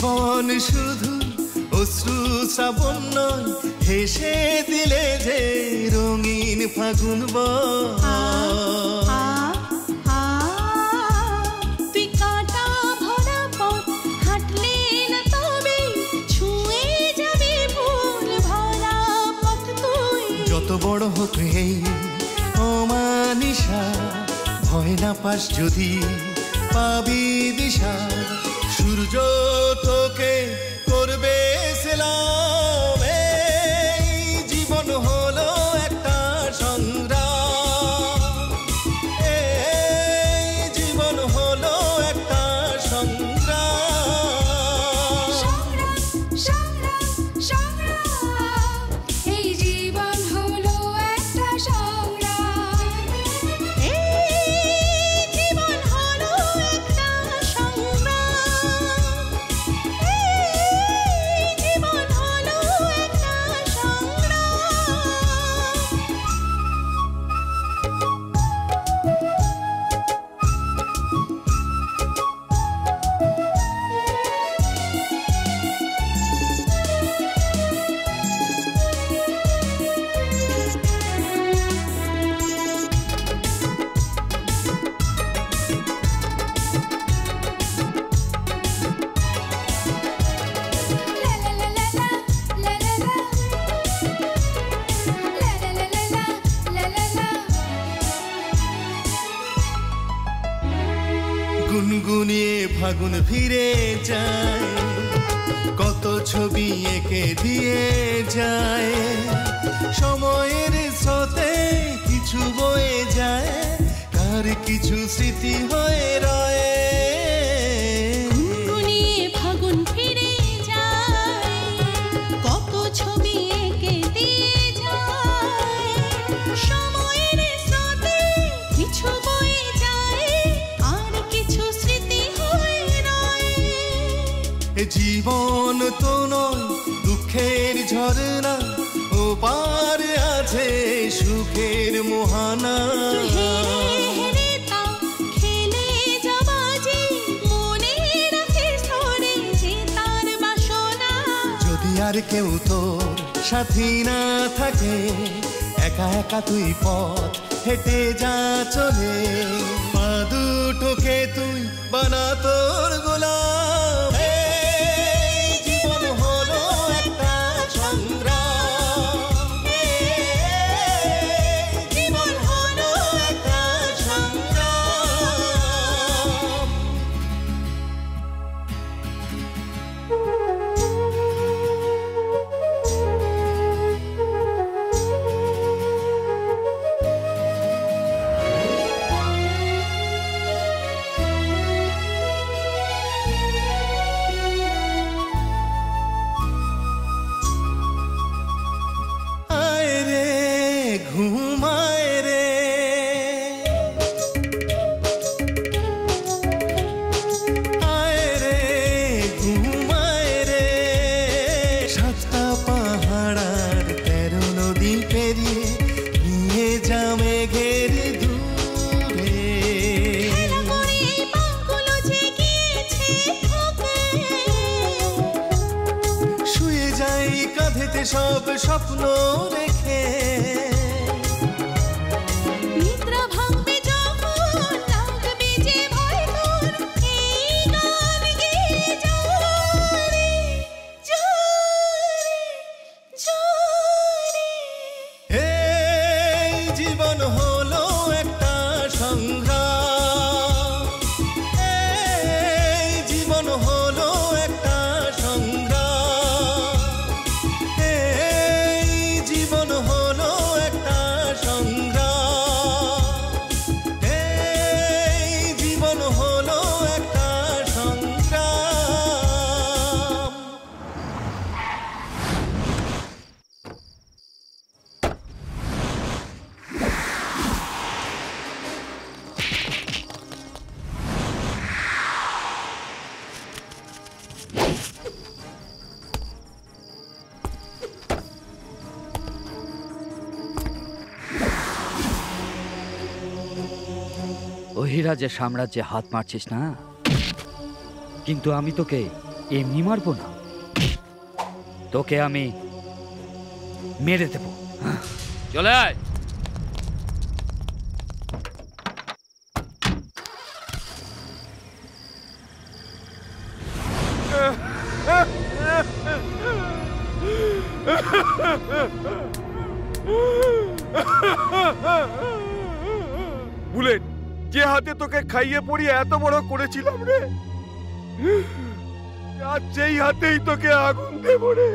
জীবন শুধু অশ্রু শ্রাবণ নয়, হেসে দিলে যে রঙিন ফাগুন তুই কাঁটা ভরা পথ হাঁটলে না তবে ছুঁয়ে যাবে ফুল ভরা পথ তুই। যত বড় হোক এই অমানিসা, ভয় না পাস যদি পাবি দিশা। সূর্য তোকে করবে সেলাম, এই জীবন হলো একটা সংগ্রাম, এই জীবন হলো একটা সংগ্রাম। সংগ্রাম সংগ্রাম সংগ্রাম, এই জীবন হলো একটা সংগ্রাম, এই জীবন হলো একটা সংগ্রাম, এই জীবন হলো একটা গুনগুনিয়ে ফাগুন ফিরে যায়, কত ছবি এঁকে দিয়ে যায়। সময়ের স্রোতে কিছু বয়ে যায়, কার কিছু স্মৃতি হয়ে রয়ে। গুনগুনিয়ে ফাগুন ফিরে যায়, কত ছবি এঁকে দিয়ে যায়। সময়ের স্রোতে কিছু বয়ে যায়, আর কিছু স্মৃতি হয়ে রয়। এ জীবন তো নয় দুঃখের ঝরনা, ও পার আছে সুখের মোহানা। হেরে হেরে তাও খেলে যাবাজি, মনে রাখে স্তরে যে তার বাসনা। যদি আর কেউ তোর সাথী না থাকে, একা একা তুই পথ হেঁটে যা চলে। পা দুটোকে তুই বানা তোর গোলাম, এই জীবন হলো একটা সংগ্রাম, এই জীবন হলো একটা সংগ্রাম। আয় রে ঘুমায় রে, আয় রে ঘুমায় রে। সাতটা পাহাড় আর 13 নদী পেরিয়ে নিয়ে যা মেঘের দূরে। খেলা করে এই পাগুলো যে গিয়েছে ঠকে, শুয়ে যাই কাঁধেতে সব স্বপ্ন রেখে। নিদ্রা ভাঙবে যখন লাগবে যে ভয় তোর, এই গান গেয়ে জোরে জোরে জোরে। এই জীবন হলো একটা সংগ্রাম, এই জীবন হলো একটা সংগ্রাম, এই জীবন হলো একটা সংগ্রাম, এই জীবন হলো একটা সংগ্রাম। অহিরাজের সাম্রাজ্যে হাত মারছিস না, কিন্তু আমি তোকে এমনি মারবো না, তোকে আমি মেরে দেব। চলে আয়। বুলেট, যে হাতে তোকে খাইয়ে পড়িয়ে এত বড় করেছিলাম রে, আর সেই হাতেই তোকে আগুন দেব রে।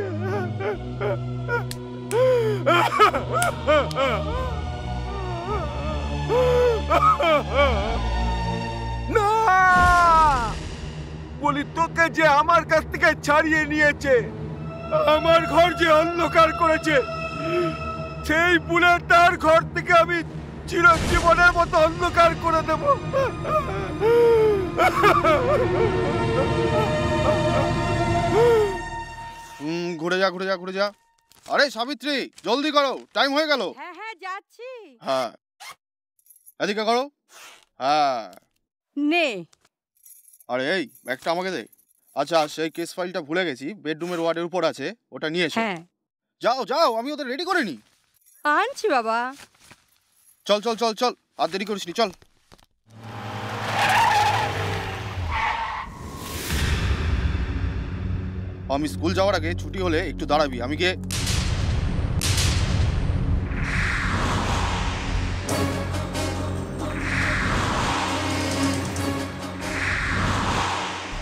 না, বলি তোকে যে আমার কাছ থেকে ছাড়িয়ে নিয়েছে, আমার ঘর যে অন্ধকার করেছে, সেই বুলেট তার ঘর থেকে আমি চিরজীবনের মতো অন্ধকার করে দেব। ঘুরে যা ঘুরে যা ঘুরে যা। আরে সাবিত্রী, জলদি করো, টাইম হয়ে গেল। হ্যাঁ হ্যাঁ যাচ্ছি। হ্যাঁ, এদিকে করো। হ্যাঁ নে। আরে এই ব্যাগটা আমাকে দে। আচ্ছা, সেই কেস ফাইলটা ভুলে গেছি, বেডরুমের ওয়ার্ডের উপর আছে, ওটা নিয়ে এসো। হ্যাঁ যাও যাও, আমি ওদের রেডি করে নি। আনছি বাবা। চল চল চল চল, আর দেরি করিস নি, চল। আমি স্কুল যাওয়ার আগে ছুটি হলে একটু দাঁড়াবি, আমি গিয়ে।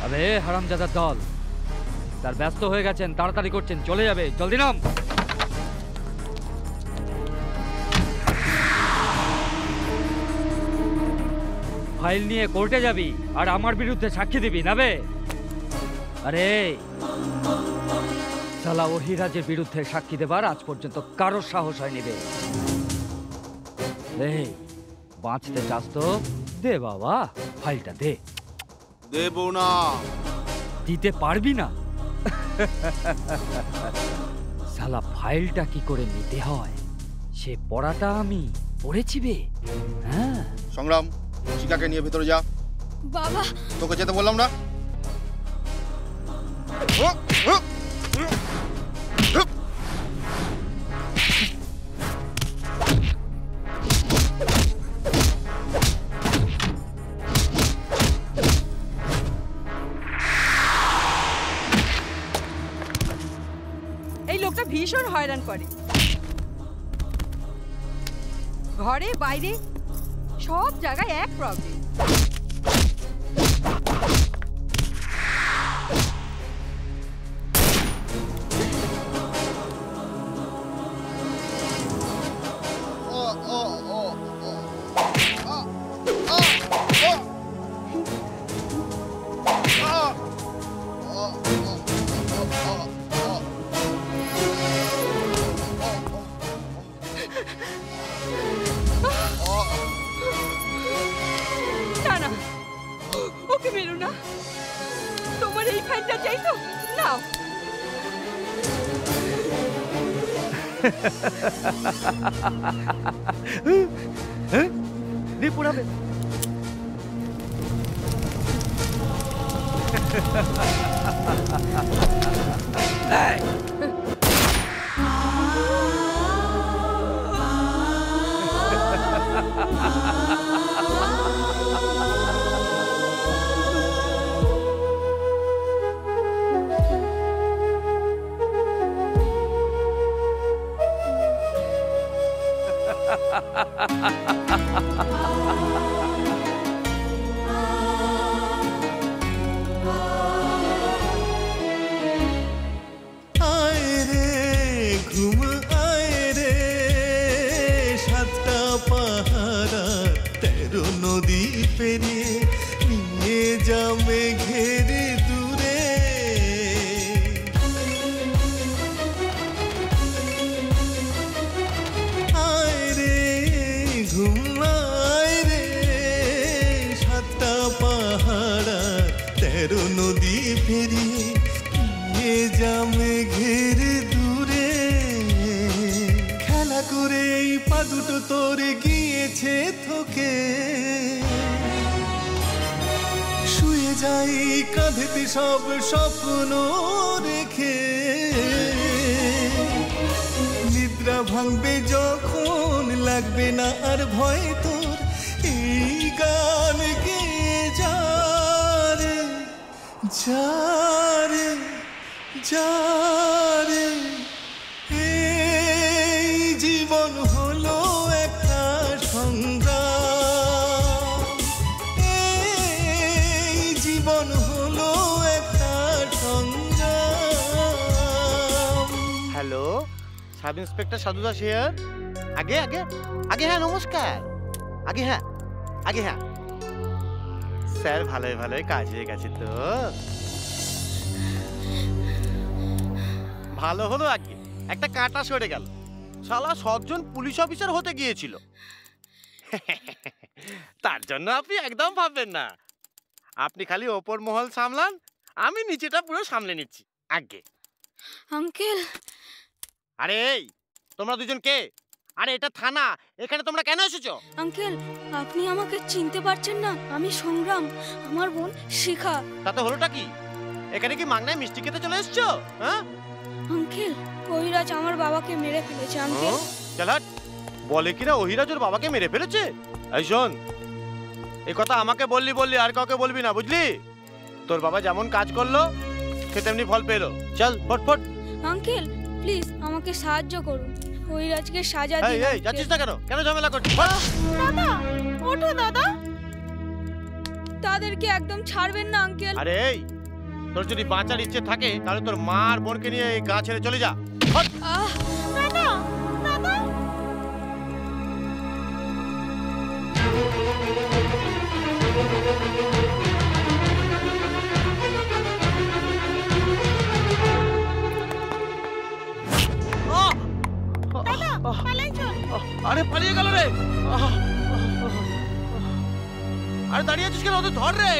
আরে হারামজাদার দল, তার ব্যস্ত হয়ে গেছেন, তাড়াতাড়ি করছেন, চলে যাবে, জলদি নাম। ফাইল নিয়ে কোর্টে যাবি আর আমার বিরুদ্ধে সাক্ষী দিবি না বে? আরে সালা ওহিরাজের বিরুদ্ধে সাক্ষী দেবার আজ পর্যন্ত কারোর সাহস হয়নি রে। এই বাঁচতে চাস তো দে বাবা, ফাইলটা দে। দেব না। দিতে পারবি না? সালা ফাইলটা কি করে নিতে হয় সে পড়াটা আমি পড়েছি বে। হ্যাঁ সংগ্রাম, শিকাকে নিয়ে ভেতরে যা। বাবা, তোকে যেতে বললাম না? এই লোকটা ভীষণ হয়রান করে, ঘরে বাইরে সব জায়গায় এক প্রবলেম। না না, ওকে মেরো না, তোমার এই ফাইলটা চাই তো নাও। পুরাবে আয় রে ঘুম আয় রে, 7টা পাহারা 13 নদী পেরিয়ে নিয়ে যা মেঘের দূরে। আয় রে ঘুম আয় রে, 7টা পাহারা 13 নদী পেরিয়ে নিয়ে যা মেঘের দূরে। খেলা করে এই পা দুটো তোরে গিয়েছে থকে, শুয়ে যাই কাঁধেতে সব স্বপ্ন রেখে, নিদ্রা ভাঙবে যখন লাগবে না আর ভয় তোর, এই গান গেয়ে যারে যারে যারে। এই জীবন হলো একটা সংগ্রাম, এই জীবন হলো একটা সংগ্রাম। হ্যালো, সাব ইন্সপেক্টর সাধু দাস হিয়ার। আগে আগে আগে হ্যাঁ, নমস্কার। আগে হ্যাঁ, আগে হ্যাঁ স্যার, ভালোই ভালোই কাজ হয়ে গেছে তো? ভালো হলো, আগে একটা কাঁটা সরে গেল। শালা 7 জন পুলিশ অফিসার হতে গিয়েছিল। তার জন্য আপনি একদম ভাববেন না, আপনি খালি ওপর মহল সামলান, আমি নিচেটা পুরো সামলে নিচ্ছি। আগে আঙ্কেল, আরে এই তোমরা দুজন কে? আরে এটা থানা, এখানে তোমরা কেন এসেছো? আঙ্কেল আপনি আমাকে চিনতে পারছেন না? আমি সংগ্রাম, আমার বোন শিখা। তাতে হলোটা কি? এখানে কি মাগনায় মিষ্টি খেতে চলে এসেছো? হ্যাঁ আঙ্কেল, ওহিরাজ আমার বাবাকে মেরে ফেলেছে আঙ্কেল। চল হাট। বলে কিনা ওহিরাজ ওর বাবাকে মেরে ফেলেছে? এই শোন, এই কথা আমাকে বললি আর কাউকে বলবি না, বুঝলি? তোর বাবা যেমন কাজ করলো সে তেমনি ফল পেলো। চল ফটফট। আঙ্কেল প্লিজ আমাকে সাহায্য করুন, ওহিরাজকে সাজা দিন। এই যাচ্ছিস না কেন? কেন ঝামেলা করছিস? দাদা ওঠো দাদা, তাদেরকে একদম ছাড়বেন না আঙ্কেল। আরে এই, তোর যদি বাঁচার ইচ্ছে থাকে তাহলে তোর মা আর বোনকে নিয়ে এই গা ছেড়ে চলে যা। দাদা দাদা, আরে পালিয়ে গেল রে। আরে দাঁড়িয়ে আছিস কেন? ওদের ধর রে।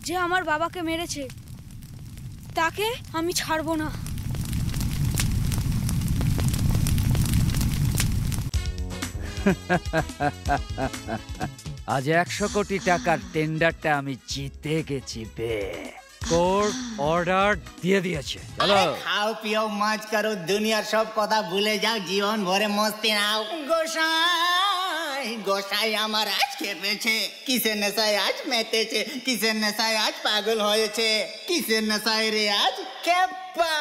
যে আমার বাবাকে মেরেছে তাকে আমি ছাড়বো না। আজ 100 কোটি টাকার টেন্ডারটা আমি জিতে গেছি বে। কোর্ট অর্ডার দিয়ে দিয়েছে। চলো। খাও পিও মজ করো, দুনিয়ার সব কথা ভুলে যাও, জীবন ভরে মস্তি নাও। গোসাই গোসাই আমার আজ খেপেছে, কিসের নেশায় আজ মেতেছে, কিসের নেশায় আজ পাগল হয়েছে, কিসের নেশায় রে আজ খেপা।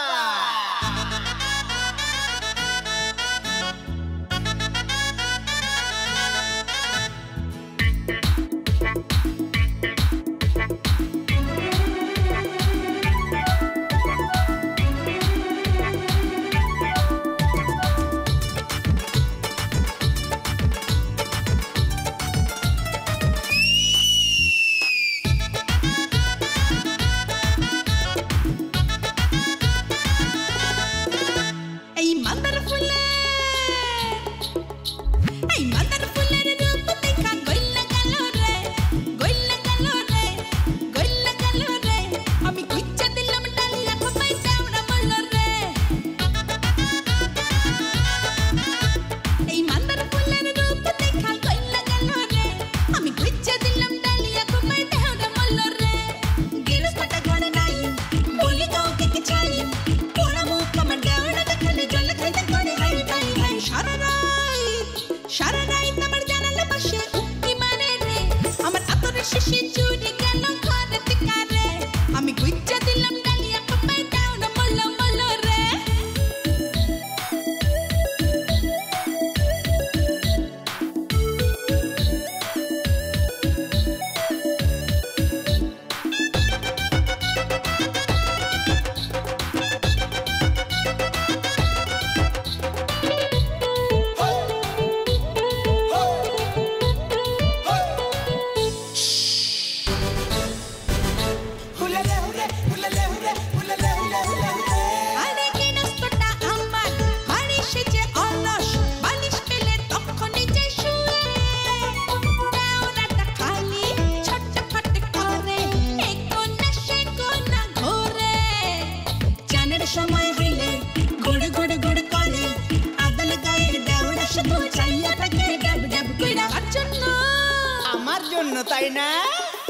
তাই না?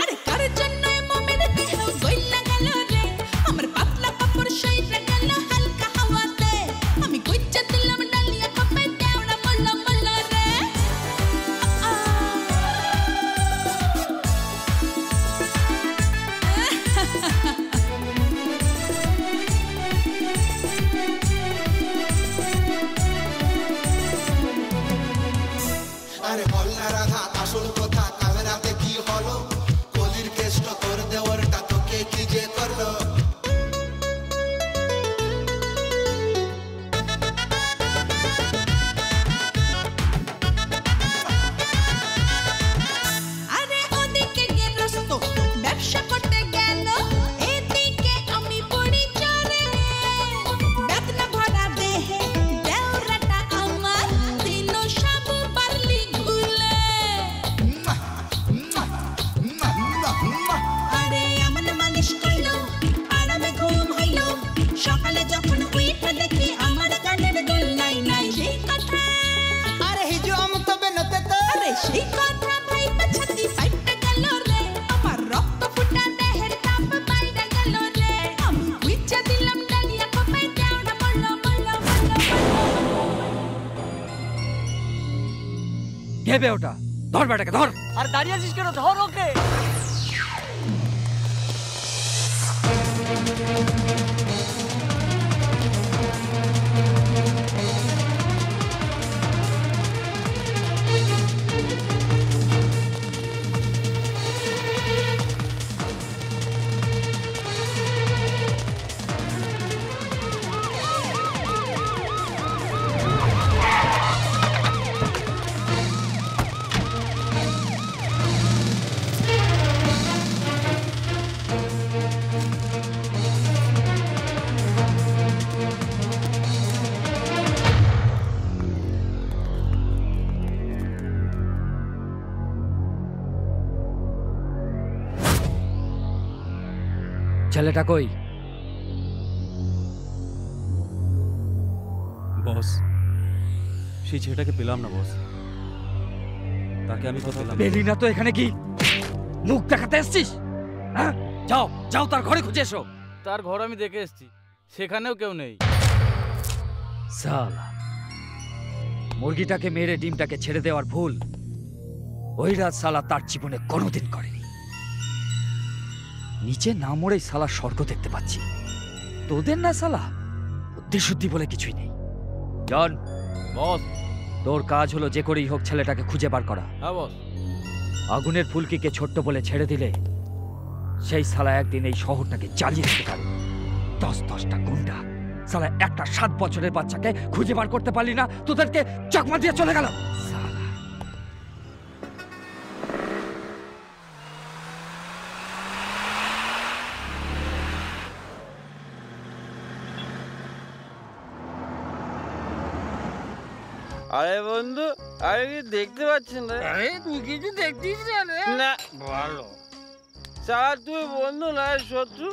আরে কার জন্য মোমের দেহ গইলা গেল রে, আমার পাতলা কাপড় শরীরে গেল হালকা হাওয়াতে, আমি গুচ্ছা দিলাম ডালিয়া কপে দেওড়া মল্লা মল্লা রে। আরে বলনা রাধা আসল কথা, কাল রাতে কি হলো, কলির কেষ্ট তোর দেওয়ারটা তোকে কি যে করলো। আরে ওদিকে গেরস্ত ব্যবসা করতে গেল, এদিকে আমি পড়ি চরে, বেদনা ভরা দেহে দেওরাটা আমার দিল সব পারলি ঘুলে। আরে এমন মালিশ করলো আরামে ঘুম হইল, সকালে যখন উঠে দেখি আমার কানের দুল নাই নাই, সেই কথা আরে হিজু আম তবে নতে তো, আরে সেই কথা ভাই ছাতি ফাইটে গেল রে, আমার রক্ত ফুটা দেহের তাপ বাইরে গেল রে, আমি গুচ্ছা দিলাম ডালিয়া কপে দেওড়া মল্লা মল্লা মল্লা। কে বে ওটা? ধর বেটাকে ধর। আর দাঁড়িয়ে আছিস কেন? ধর ওকে। ছেলেটা কই? বস, সেই ছেলেটাকে পেলাম না বস। তাকে আমি কোথাও পেলাম না। পেলি না তো এখানে কি মুখ দেখাতে এসছিস? হ্যাঁ, যাও যাও তার ঘরে খুঁজে এসো। তার ঘর আমি দেখে এসেছি, সেখানেও কেউ নেই। সালা, মুরগিটাকে মেরে ডিমটাকে ছেড়ে দেওয়ার ভুল ওই রাত সালা তার জীবনে কোনোদিন করেনি। নিচে না মরেই সালা স্বর্গ দেখতে পাচ্ছি। তোদের না সালা বুদ্ধি শুদ্ধি বলে কিছুই নেই। জন বস। তোর কাজ হলো যে করেই হোক ছেলেটাকে খুঁজে বার করা। হ্যাঁ বস। আগুনের ফুলকিকে ছোট্ট বলে ছেড়ে দিলে সেই সালা একদিন এই শহরটাকে জ্বালিয়ে দিতে পারে। 10-10টা গুন্ডা সালা একটা 7 বছরের বাচ্চাকে খুঁজে বার করতে পারলি না, তোদেরকে চকমা দিয়ে চলে গেল। আরে বন্ধু, আমি কি দেখতে পাচ্ছি না? আরে তুই কিছু দেখছিস না রে? না। ভালো। শালা তুই বন্ধু না শত্রু?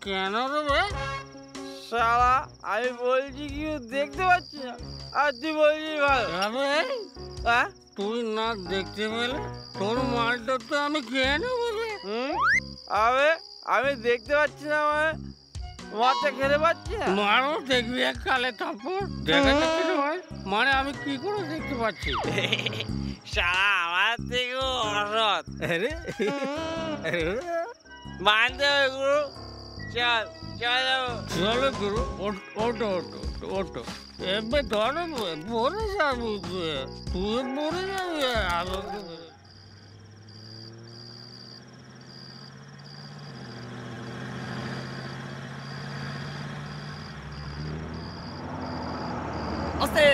কেন রে ভাই? শালা আমি বলছি কি দেখতে পাচ্ছি না, আর তুই বলছিস ভালো। হ্যাঁ, তুই না দেখতে পেলে তোর মালটা তো আমি খেয়ে নেবো রে। আমি দেখতে পাচ্ছি না মানে মাথা খেতে পাচ্ছি না। মারো দেখবি এক কালে তারপর দেখা যাচ্ছে না ভাই, মানে আমি কি করে দেখতে পাচ্ছি? শালা আমার থেকে অসৎ। মানতে হবে গুরু। চল চল যাবো। চলো গুরু, ওটো ওটো ওটো। এবার ধরো পরে যাবি, তুই পরে যাবি। আলোকে আস্তে।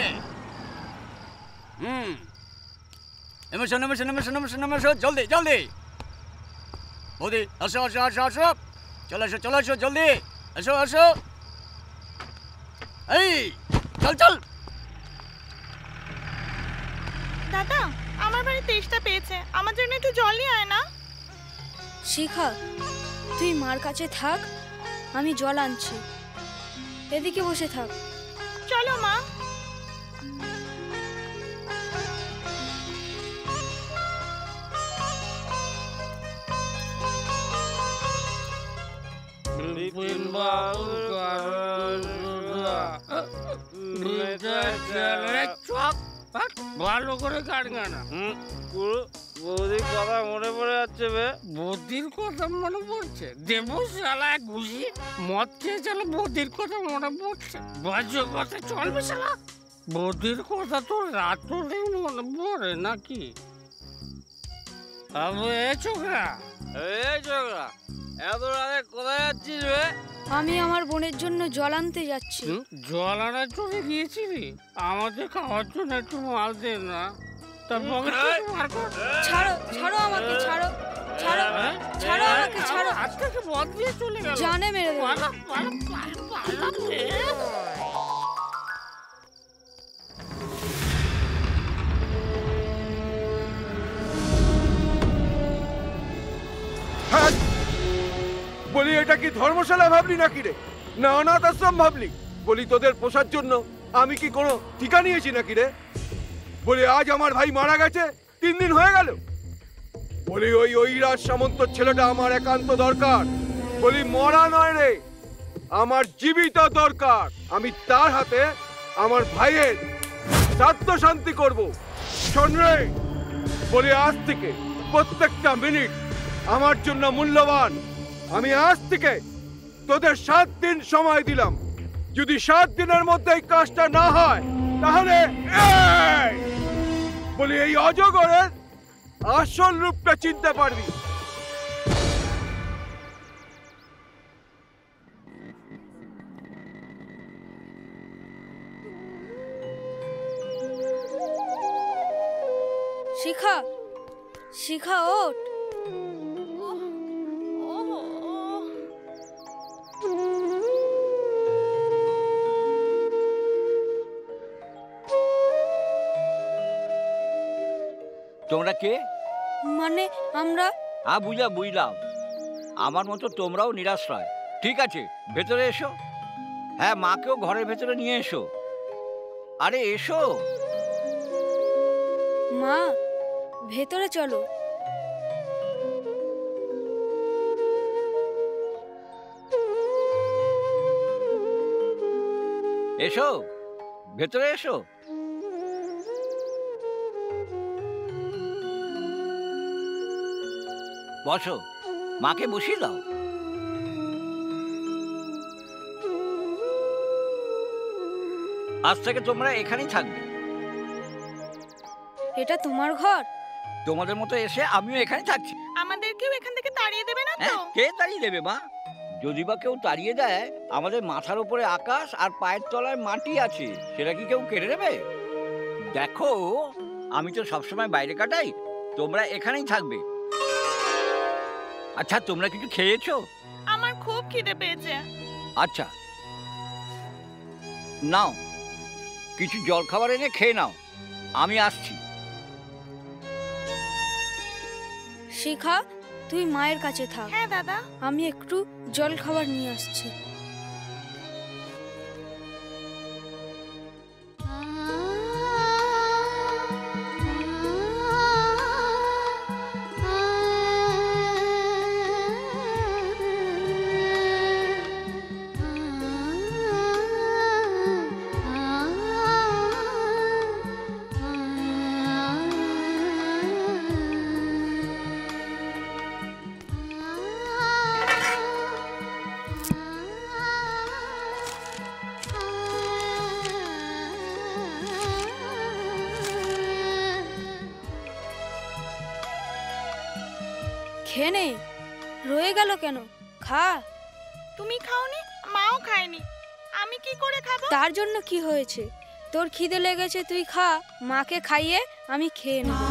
এমশো এমশো এমশো এমশো এমশো, জলদি জলদি। বৌদি আসো আসো আসো আসো, চলে আসো চলে আসো, জলদি আসো আসো। এই চল চল। দাদা, আমার বাড়ি তেষ্টা পেয়েছে, আমার জন্য একটু জল নিয়ে আয় না। শিখা, তুই মার কাছে থাক, আমি জল আনছি। এদিকে বসে থাক। চলো মা। ভালো করে কাটবে না। বৌদির কথা মনে পড়ে যাচ্ছে বে। বৌদির কথা মনে পড়ছে? দেবো শালা ঘুষি। মদ খেয়ে চলো, বৌদির কথা মনে পড়ছে? বাজে কথা চলবে শালা। বৌদির কথা তো রাত হলেই মনে পড়ে নাকি? ছোকরা, ছোকরা, এত রাতে কোথায় যাচ্ছিস বে? আমি আমার বোনের জন্য জল আনতে যাচ্ছি। জল আনার চলে গিয়েছিলি? আমাদের খাওয়ার জন্য একটু মাল দে না। ছাড়ো ছাড়ো আমাকে, ছাড়ো ছাড়ো ছাড়ো আমাকে, ছাড়ো। হাত থেকে মদ দিয়ে চলে গেল। জানে মেরে দেবো। বলি এটা কি ধর্মশালা ভাবলি নাকি রে, না অনাথ আশ্রম ভাবলি? বলি তোদের পোষার জন্য আমি কি কোনো ঠিকা নিয়েছি নাকি রে? বলি আজ আমার ভাই মারা গেছে 3 দিন হয়ে গেল। বলি ওই ঐরাজ সামন্ত ছেলেটা আমার একান্ত দরকার। বলি মরা নয় রে, আমার জীবিত দরকার। আমি তার হাতে আমার ভাইয়ের শ্রাদ্ধ শান্তি করব। শোন রে, বলি আজ থেকে প্রত্যেকটা মিনিট আমার জন্য মূল্যবান। আমি আজ থেকে তোদের 7 দিন সময় দিলাম। যদি 7 দিনের মধ্যে এই কাজটা না হয় তাহলে বলি এই অজগরের আসল রূপটা চিনতে পারবি। শিখা, শিখা ওঠ। তোমরা কে? মানে আমরা? হ্যাঁ বুঝলাম। আমার মতো তোমরাও নিরাশ্রয়। ঠিক আছে, ভেতরে এসো। হ্যাঁ, মাকেও ঘরের ভেতরে নিয়ে এসো। আরে এসো। মা, ভেতরে চলো। এসো, ভেতরে এসো। বসো, মাকে বসিয়ে দাও। আজ থেকে তোমরা এখানেই থাকবে। এটা তোমার ঘর? তোমাদের মতো এসে আমিও এখানে থাকছি। আমাদেরকেও এখান থেকে তাড়িয়ে দেবে না তো? কে তাড়িয়ে দেবে মা? যদি বা কেউ তাড়িয়ে দেয়, আমাদের মাথার উপরে আকাশ আর পায়ের তলায় মাটি আছে, সেটা কি কেউ কেড়ে নেবে? দেখো, আমি তো সবসময় বাইরে কাটাই, তোমরা এখানেই থাকবে। আচ্ছা, তোমরা কিছু খেয়েছো? আমার খুব খিদে পেয়েছে। আচ্ছা নাও, কিছু জল খাবার এনে খেয়ে নাও, আমি আসছি। শিখা, তুই মায়ের কাছে থাক। হ্যাঁ দাদা। আমি একটু জল খাবার নিয়ে আসছি। খেয়ে নে, রয়ে গেল কেন? খা। তুমি খাওনি, মাও খায়নি, আমি কি করে খাবো? তার জন্য কি হয়েছে? তোর খিদে লেগেছে, তুই খা। মাকে খাইয়ে আমি খেয়ে নেব।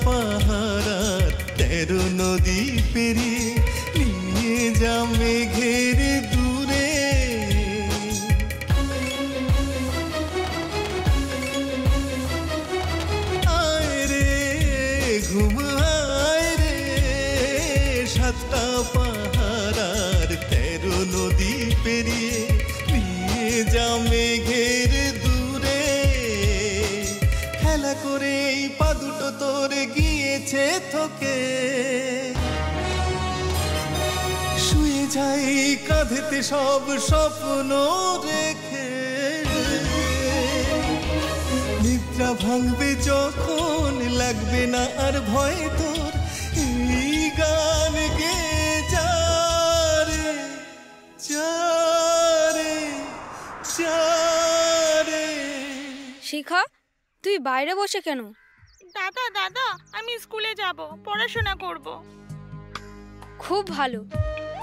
পাহাড় 13 নদী পেরিয়ে নিয়ে যা মেঘের দূরে। আয় রে ঘুম আয় রে, 7টা পাহাড় 13 নদী পেরিয়ে নিয়ে যা মেঘের দূরে। খেলা করে এই পা দুটো তোর গিয়েছে থকে, শুয়ে যাই কাঁধেতে সব স্বপ্ন রেখে। নিদ্রা ভাঙবে যখন, লাগবে না আর ভয় তোর, এই গান গেয়ে যা রে, যা রে, যা রে। শিখা, তুই বাইরে বসে কেন? দাদা দাদা, আমি স্কুলে যাব, পড়াশোনা করব। খুব ভালো,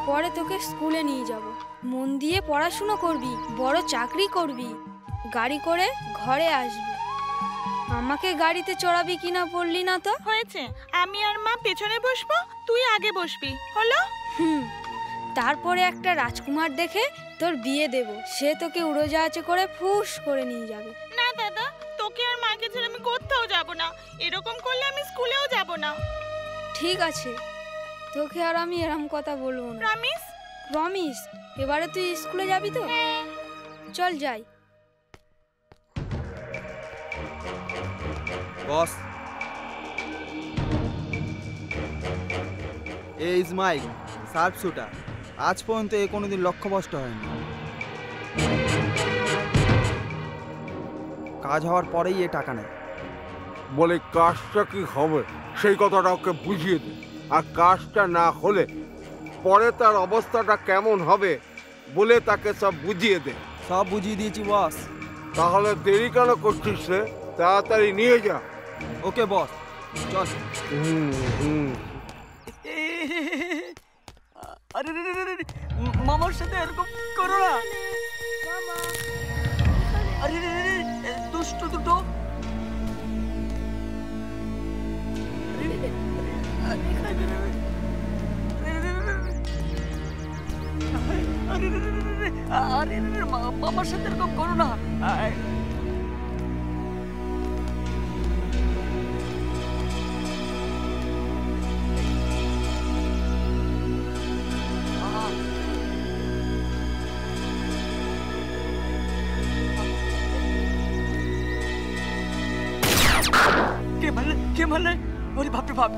পরে তোকে স্কুলে নিয়ে যাব। মন দিয়ে পড়াশোনা করবি, বড় চাকরি করবি, গাড়ি করে ঘরে আসবি। আমাকে গাড়িতে চড়াবি কিনা বললি না তো? হয়েছে, আমি আর মা পেছনে বসবো, তুই আগে বসবি, হলো? তারপরে একটা রাজকুমার দেখে তোর বিয়ে দেব, সে তোকে উড়োজাহাজে করে ফুস করে নিয়ে যাবে। না দাদা, তোকে আর মাকে ছেড়ে আমি কোথাও যাব না। এরকম করলে আমি স্কুলেও যাব না। ঠিক আছে, তোকে আর আমি এরকম কথা বলবো না। প্রমিস? প্রমিস। এবারে তুই স্কুলে যাবি তো? চল যাই। বস, এই ইজ মাইক শার্প শুটার। আজ পর্যন্ত এ কোনোদিন লক্ষ্যভ্রষ্ট হয়নি। কাজ হওয়ার পরেই এ টাকা নেয়। বলে কাজটা কি হবে সেই কথাটা ওকে বুঝিয়ে দে, আর কাজটা না হলে পরে তার অবস্থাটা কেমন হবে বলে তাকে সব বুঝিয়ে দে। সব বুঝিয়ে দিয়েছি বস। তাহলে দেরি কেন করছিস রে? তাড়াতাড়ি নিয়ে যা। ওকে বস, চল। আরে মামার সাথে এরকম করো না। আরে দুষ্ট দুটো। আরে আরে মামার সাথে এরকম করো না। কে মারলে? ওরে বাপরে বাপ!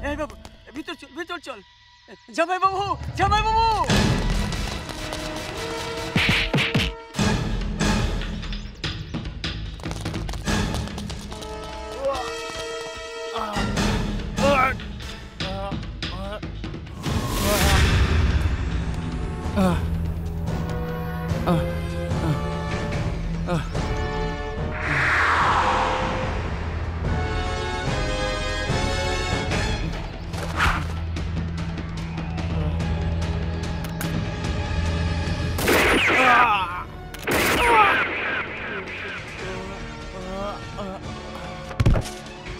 এই বাবু ভিতর চল। জামাই বাবু!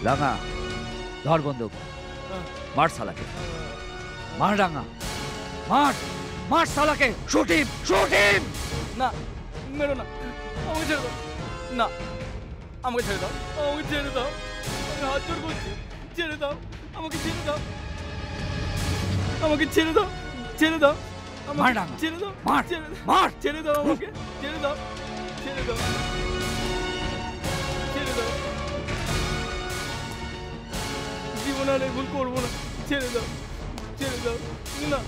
রাঙা ধর বন্দুক, মার সালাকে, মার রাঙা, মার সালাকে, শুট হিম। না মেরো না, আমাকে ছেড়ে দাও। না আমাকে ছেড়ে দাও, আমি হাত জোর করছি, ছেড়ে দাও, আমাকে ছেড়ে দাও, মার রাঙা, ছেড়ে দাও, মার ছেড়ে দাও, আমাকে ছেড়ে দাও। জীবন আর ভুল করবো না, ছেড়ে দাও। না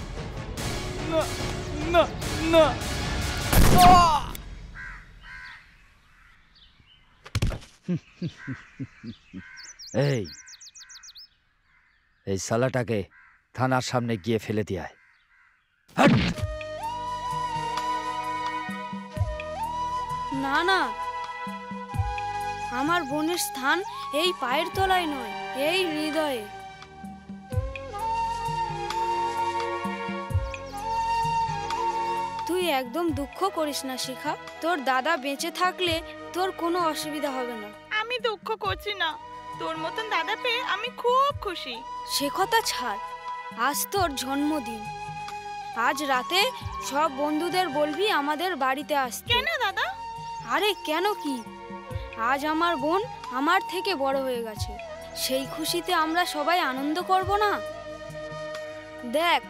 এই সালাটাকে থানার সামনে গিয়ে ফেলে দিয়ে আয়। না, আমার বোনের স্থান এই পায়ের তলায় নয়, এই হৃদয়ে। তুই একদম দুঃখ করিস না শিখা, তোর দাদা বেঁচে থাকলে তোর কোনো অসুবিধা হবে না। আমি দুঃখ করছি না, তোর মতন দাদা পেয়ে আমি খুব খুশি। সে কথা ছাড়, আজ তোর জন্মদিন। আজ রাতে সব বন্ধুদের বলবি আমাদের বাড়িতে আসতে। কেন দাদা? আরে কেন কি, আজ আমার বোন আমার থেকে বড় হয়ে গেছে, সেই খুশিতে আমরা সবাই আনন্দ করব না? দেখ,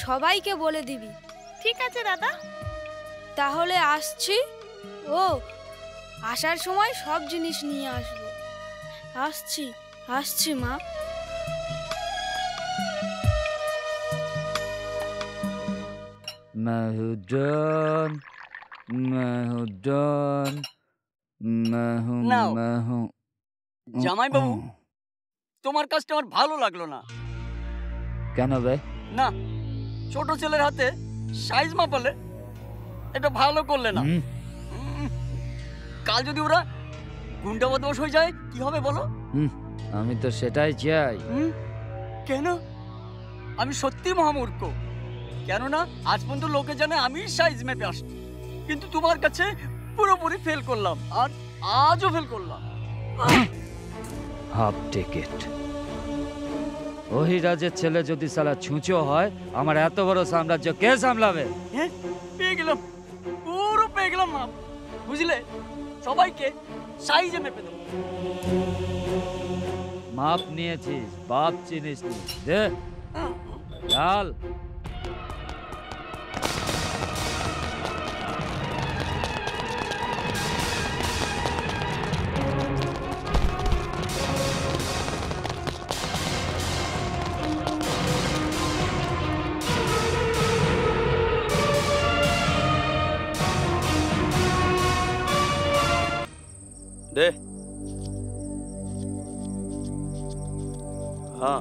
সবাইকে বলে দিবি। ঠিক আছে দাদা। তাহলে আসছি। আসার সময় সব জিনিস নিয়ে আসবো। আসছি মা। জামাই বাবু, তোমার কাজটা আমার ভালো লাগলো না। কেন বে? না, ছোট ছেলের হাতে সাইজ মাপালে এটা ভালো করলে না। কাল যদি ওরা গুন্ডা বদমাশ হয়ে যায় কি হবে বলো? আমি তো সেটাই চাই। কেন? আমি সত্যি মহামূর্খ, কেননা আজ পর্যন্ত লোকে জানে আমি সাইজ মেপে আসছি, কিন্তু তোমার কাছে পুরোপুরি ফেল করলাম, আর আজও ফেল করলাম। Half ticket. ওহিরাজের ছেলে যদি সালা ছুঁচো হয়, আমার এত বড় সাম্রাজ্য কে সামলাবে? পেয়ে গেলাম, পুরো পেয়ে গেলাম মা, বুঝলে? সবাইকে সাইজে মেপে দেবো। মাপ নিয়েছিস, বাপ চিনিস নি। দে চাল। दे। हाँ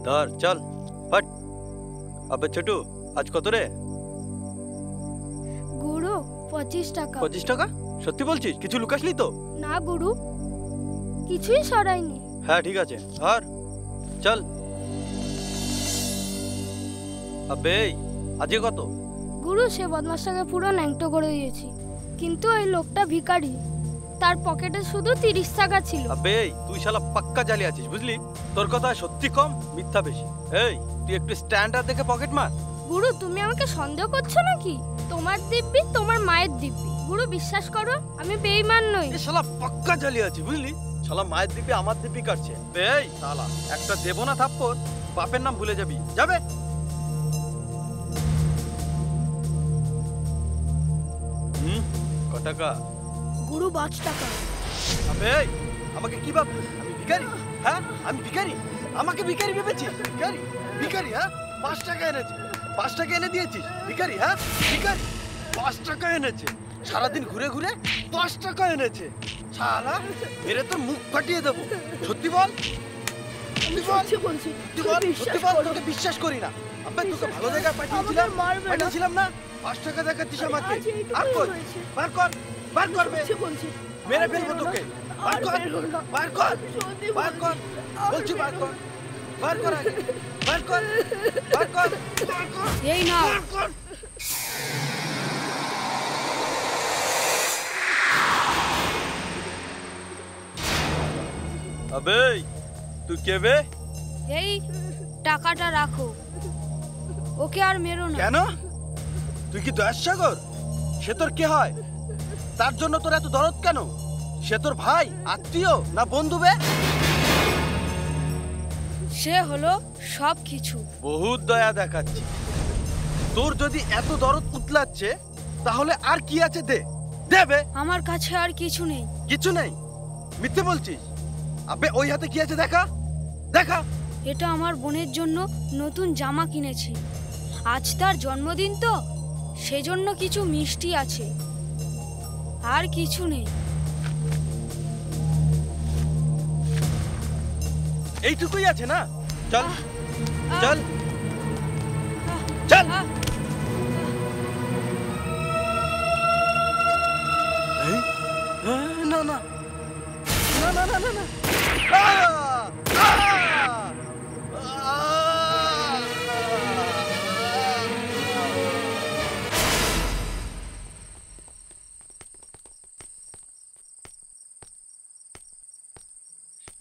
धर चल हट। अबे छोटू आज कत रे? গুরু 25 টাকা। 25 টাকা? সত্যি বলছিস? কিছু লুকাসনি তো? না গুরু, কিছুই সরাইনি। হ্যাঁ ঠিক আছে, ধর চল। আবে আজকে কত? গুরু, সে বদমাশটাকে পুরো ন্যাংটো করে দিয়েছি, কিন্তু এই লোকটা ভিখারি, তার পকেটে শুধু 30 টাকা ছিল। আবে তুই শালা পাক্কা জালি আছিস, বুঝলি? তোর কথা সত্যি কম, মিথ্যা বেশি। এই তুই একটু স্ট্যান্ডার্ড দেখে পকেট মার। গুরু তুমি আমাকে সন্দেহ করছো নাকি? তোমার দিব্যি তোমার মায়ের দিব্যি। গুরু বিশ্বাস করো আমি বেঈমান নই। এ শালা পাক্কা জালি আছে বুঝলি? শালা মায়ের দিব্যি আমার দিব্যি কাটছে। এই শালা একটা দেবো না থাপ্পড়, বাপের নাম ভুলে যাবি। যাবে ক টাকা? গুরু 5 টাকা। আবে আমাকে কি ভাব? আমি ভিখারি? হ্যাঁ আমি ভিখারি? আমাকে ভিখারি ভেবেছিস? ভিখারি ভিখারি হ্যাঁ? 5 টাকা এনেছে, 5 টাকা এনে দিয়েছিস? ভিখারি হ্যাঁ ভিখারি? 5 টাকা এনেছে, সারাদিন ঘুরে ঘুরে 5 টাকা এনেছে। শালা মেরে তোর মুখ ফাটিয়ে দেবো। সত্যি বল, সত্যি বল, সত্যি বল, সত্যি বল। তোকে বিশ্বাস করি না। আবে তোকে ভালো জায়গায় পাঠিয়েছিলাম না? 5 টাকা দেখাচ্ছিস আমাকে? আর কর, বার কর, বার করবে, মেরে ফেলবো তোকে। বার কর, বার কর, বার কর, বলছি বার কর, বার কর আগে, বার কর, বার কর, বার কর, এই নাও। বার কর। আবে তুই কে বে? এই টাকাটা রাখো, ওকে আর মেরো না। কেন? তুই কি দয়াসাগর? সে তোর কে হয়? তার জন্য তোর এত দরদ কেন? সে তোর ভাই, আত্মীয় না বন্ধু বে? সে হলো সব কিছু। বহুত দয়া দেখাচ্ছি। তোর যদি এত দরদ উতলাচ্ছে তাহলে আর কি আছে? দে দেবে। আমার কাছে আর কিছু নেই। কিছু নেই? মিথ্যে বলছিস? আবে ওই হাতে কি আছে দেখা, দেখা। এটা আমার বোনের জন্য নতুন জামা কিনেছি। আজ তার জন্মদিন তো, সেজন্য কিছু মিষ্টি আছে, আর কিছু নেই। এইটুকুই আছে না? চল চল চল। না না না না না না না।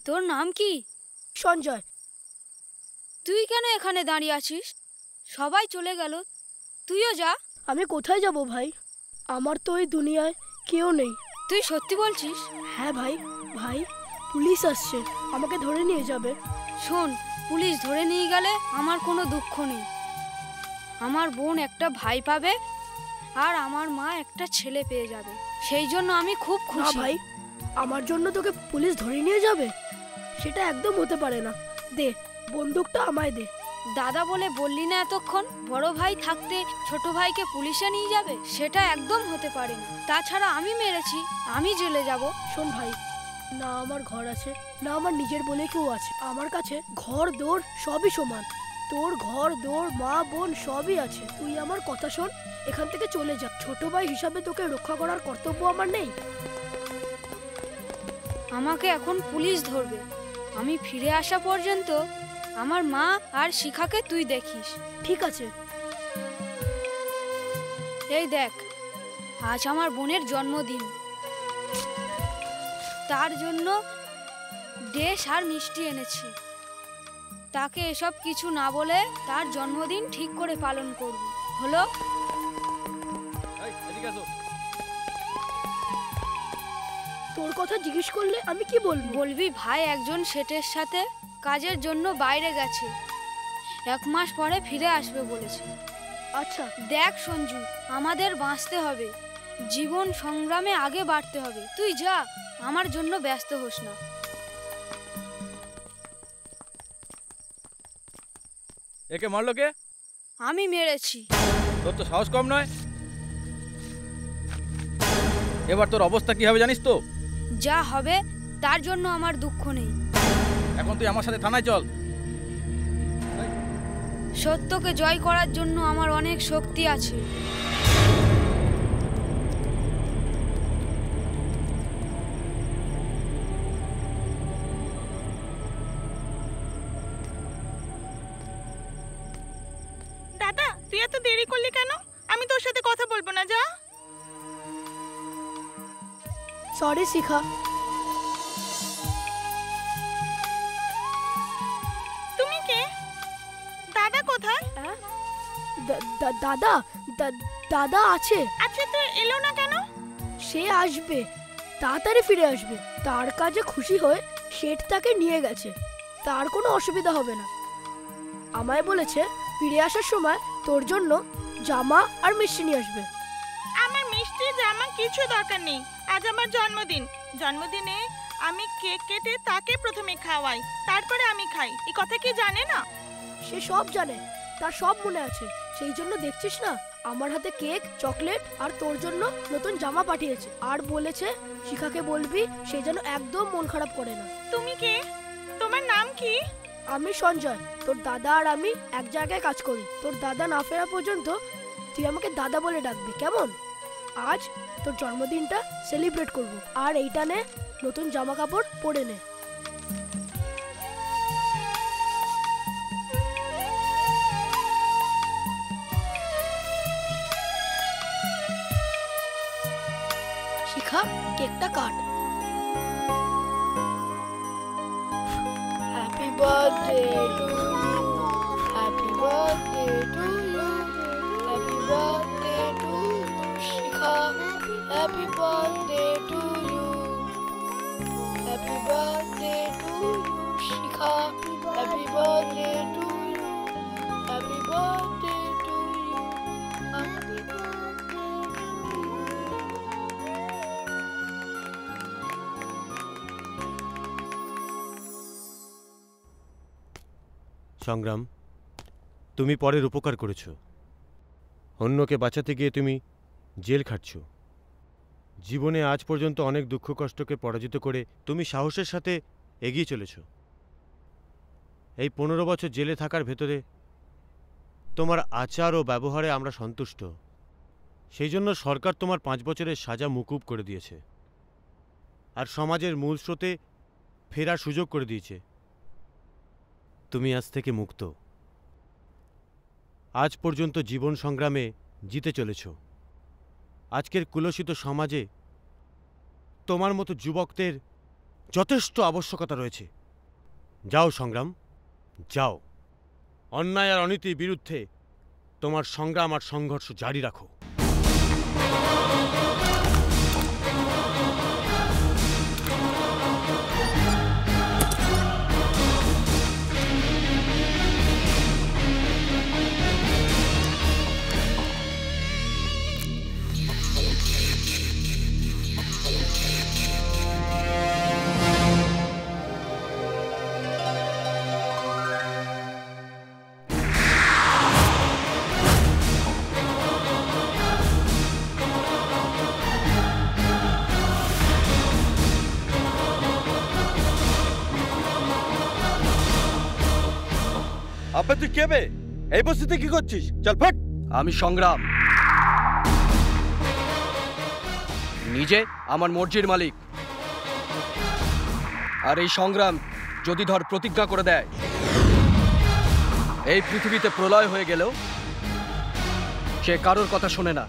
তোর নাম কি? সঞ্জয়। তুই কেন এখানে দাঁড়িয়ে আছিস? সবাই চলে গেল, তুইও যা। আমি কোথায় যাব ভাই? আমার তো এই দুনিয়ায় কেউ নেই। তুই সত্যি বলছিস? হ্যাঁ ভাই। ভাই পুলিশ আসছে, আমাকে ধরে নিয়ে যাবে। শোন, পুলিশ ধরে নিয়ে গেলে আমার কোনো দুঃখ নেই। আমার বোন একটা ভাই পাবে আর আমার মা একটা ছেলে পেয়ে যাবে, সেই জন্য আমি খুব খুশি। ভাই, আমার জন্য তোকে পুলিশ ধরে নিয়ে যাবে? সেটা একদম হতে পারে না। দে বন্দুকটা আমায় দে। দাদা বলে বললি না এতক্ষণ? বড় ভাই থাকতে ছোট ভাইকে পুলিশে নিয়ে যাবে? সেটা একদম হতে পারে না। তাছাড়া আমি মেরেছি, আমি জেলে যাব। শোন ভাই, না আমার ঘর আছে, না আমার নিজের বলে কেউ আছে। আমার কাছে ঘর দৌড় সবই সমান। তোর ঘর দৌড়, মা বোন সবই আছে। তুই আমার কথা শোন, এখান থেকে চলে যা। ছোট ভাই হিসাবে তোকে রক্ষা করার কর্তব্য আমার নেই? আমাকে এখন পুলিশ ধরবে। আমি ফিরে আসা পর্যন্ত আমার মা আর শিখাকে তুই দেখিস। ঠিক আছে। এই দেখ, আজ আমার বোনের জন্মদিন। তার জন্য ড্রেস আর মিষ্টি এনেছি। তাকে এসব কিছু না বলে তার জন্মদিন ঠিক করে পালন করবি, হলো? তোর কথা জিজ্ঞেস করলে আমি কি বলবো? বলবি ভাই একজন শেঠের সাথে কাজের জন্য বাইরে গেছে, 1 মাস পরে ফিরে আসবে বলেছে। আচ্ছা দেখ সঞ্জু, আমাদের বাঁচতে হবে, জীবন সংগ্রামে আগে বাড়তে হবে। তুই যা, আমার জন্য ব্যস্ত হোস না। একে মারলো কে? আমি মেরেছি। তোর তো সাহস কম নয়। এবার তোর অবস্থা কি হবে জানিস তো? যা হবে তার জন্য আমার দুঃখ নেই। এখন তুই আমার সাথে থানায় চল। সত্যকে জয় করার জন্য আমার অনেক শক্তি আছে। দাদা, তুই এত দেরি করলি কেন? আমি তোর সাথে কথা বলবো না, যা। সরি শিখা। তুমি কে? দাদা কোথায়? দাদা দাদা আছে। আচ্ছা, তো এলো না কেন? সে আসবে, তাড়াতাড়ি ফিরে আসবে। তার কাজে খুশি হয়ে শেঠ তাকে নিয়ে গেছে, তার কোনো অসুবিধা হবে না। আমায় বলেছে ফিরে আসার সময় তোর জন্য জামা আর মিষ্টি নিয়ে আসবে। আমার মিষ্টি জামা কিছু দরকার নেই। আজ আমার জন্মদিন। জন্মদিনে আমি কেক কেটে তাকে প্রথমে খাওয়াই, তারপরে আমি খাই। এই কথা কি জানে না? সে সব জানে, তার সব মনে আছে। সেই জন্য দেখছিস না, আমার হাতে কেক, চকলেট আর তোর জন্য নতুন জামা পাঠিয়েছে। আর বলেছে শিখাকে বলবি সে যেন একদম মন খারাপ করে না। তুমি কে? তোমার নাম কি? আমি সঞ্জয়। তোর দাদা আর আমি এক জায়গায় কাজ করি। তোর দাদা না ফেরা পর্যন্ত তুই আমাকে দাদা বলে ডাকবি, কেমন? আজ তোর জন্মদিনটা সেলিব্রেট করব, আর এইটা নে, নতুন জামা কাপড় পরে নে। শিখা, কেকটা কাট। Happy birthday to you, happy birthday to you, happy birthday to you Shikha, happy birthday to you, happy birthday to you Shikha, happy birthday to you, happy birthday to you, happy birthday to you. Sangram, তুমি পরের উপকার করেছ। অন্যকে বাঁচাতে গিয়ে তুমি jail খাটছ। জীবনে আজ পর্যন্ত অনেক দুঃখ কষ্টকে পরাজিত করে তুমি সাহসের সাথে এগিয়ে চলেছ। এই 15 বছর জেলে থাকার ভেতরে তোমার আচার ও ব্যবহারে আমরা সন্তুষ্ট। সেই জন্য সরকার তোমার 5 বছরের সাজা মুকুব করে দিয়েছে আর সমাজের মূল স্রোতে ফেরার সুযোগ করে দিয়েছে। তুমি আজ থেকে মুক্ত। আজ পর্যন্ত জীবন সংগ্রামে জিতে চলেছ। আজকের কুলসিত সমাজে তোমার মতো যুবকদের যথেষ্ট আবশ্যকতা রয়েছে। যাও সংগ্রাম, যাও। অন্যায় আর অনীতির বিরুদ্ধে তোমার সংগ্রাম আর সংঘর্ষ জারি রাখো। আব্বা তুই কে বে? এই বস্তিতে কি করছিস? চল ফট। আমি সংগ্রাম, নিজে আমার মর্জির মালিক। আর এই সংগ্রাম যদি ধর প্রতিজ্ঞা করে দেয় এই পৃথিবীতে প্রলয় হয়ে গেলেও সে কারোর কথা শোনে না,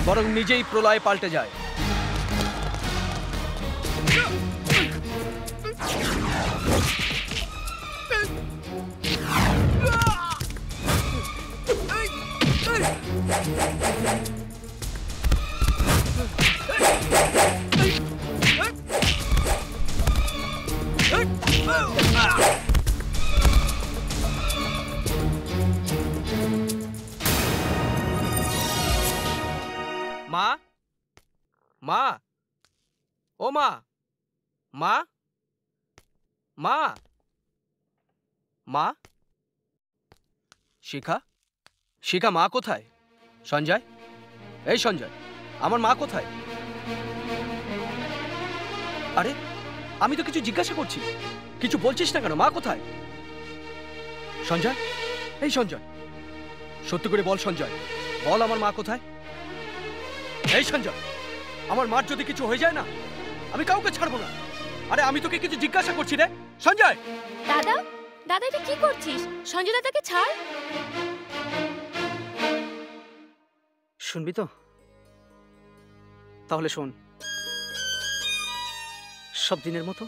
বরং নিজেই প্রলয় পাল্টে যায়। মা, মা, ও মা, মা, মা, মা, শিখা, শিখা মা কোথায়? সঞ্জয়, এই সঞ্জয়, আমার মা কোথায়? আরে আমি তো কিছু জিজ্ঞাসা করছি, কিছু বলছিস না কেন? মা কোথায়? সঞ্জয়, এই সঞ্জয়, সত্যি করে বল সঞ্জয়, বল আমার মা কোথায়? এই সঞ্জয়, আমার মার যদি কিছু হয়ে যায় না, আমি কাউকে ছাড়বো না। আরে আমি তোকে কিছু জিজ্ঞাসা করছি রে সঞ্জয়। দাদা, দাদা এটা কি করছিস? সঞ্জয় দাদাকে ছাড়। শুনবি তো? তাহলে শোন। সব দিনের মতো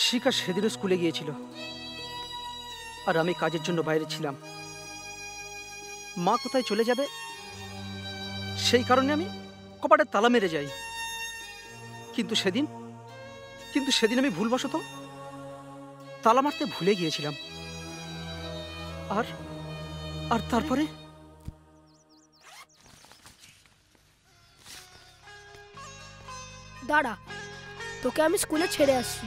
শিখা সেদিনও স্কুলে গিয়েছিল, আর আমি কাজের জন্য বাইরে ছিলাম। মা কোথায় চলে যাবে সেই কারণে আমি কপাটে তালা মেরে যাই। কিন্তু সেদিন আমি ভুলবশত তালা মারতে ভুলে গিয়েছিলাম। আর তারপরে দাঁড়া, তোকে আমি স্কুলে ছেড়ে আসছি।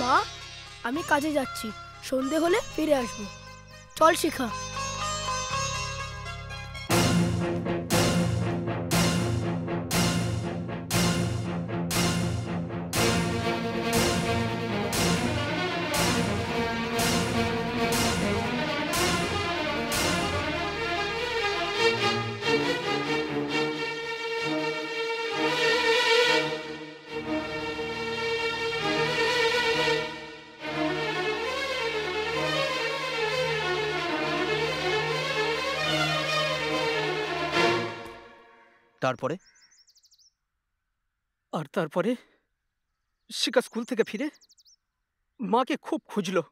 মা, আমি কাজে যাচ্ছি, সন্ধে হলে ফিরে আসবো। চল শিখা। তারপরে শিখা স্কুল থেকে ফিরে মাকে খুব খুঁজলো।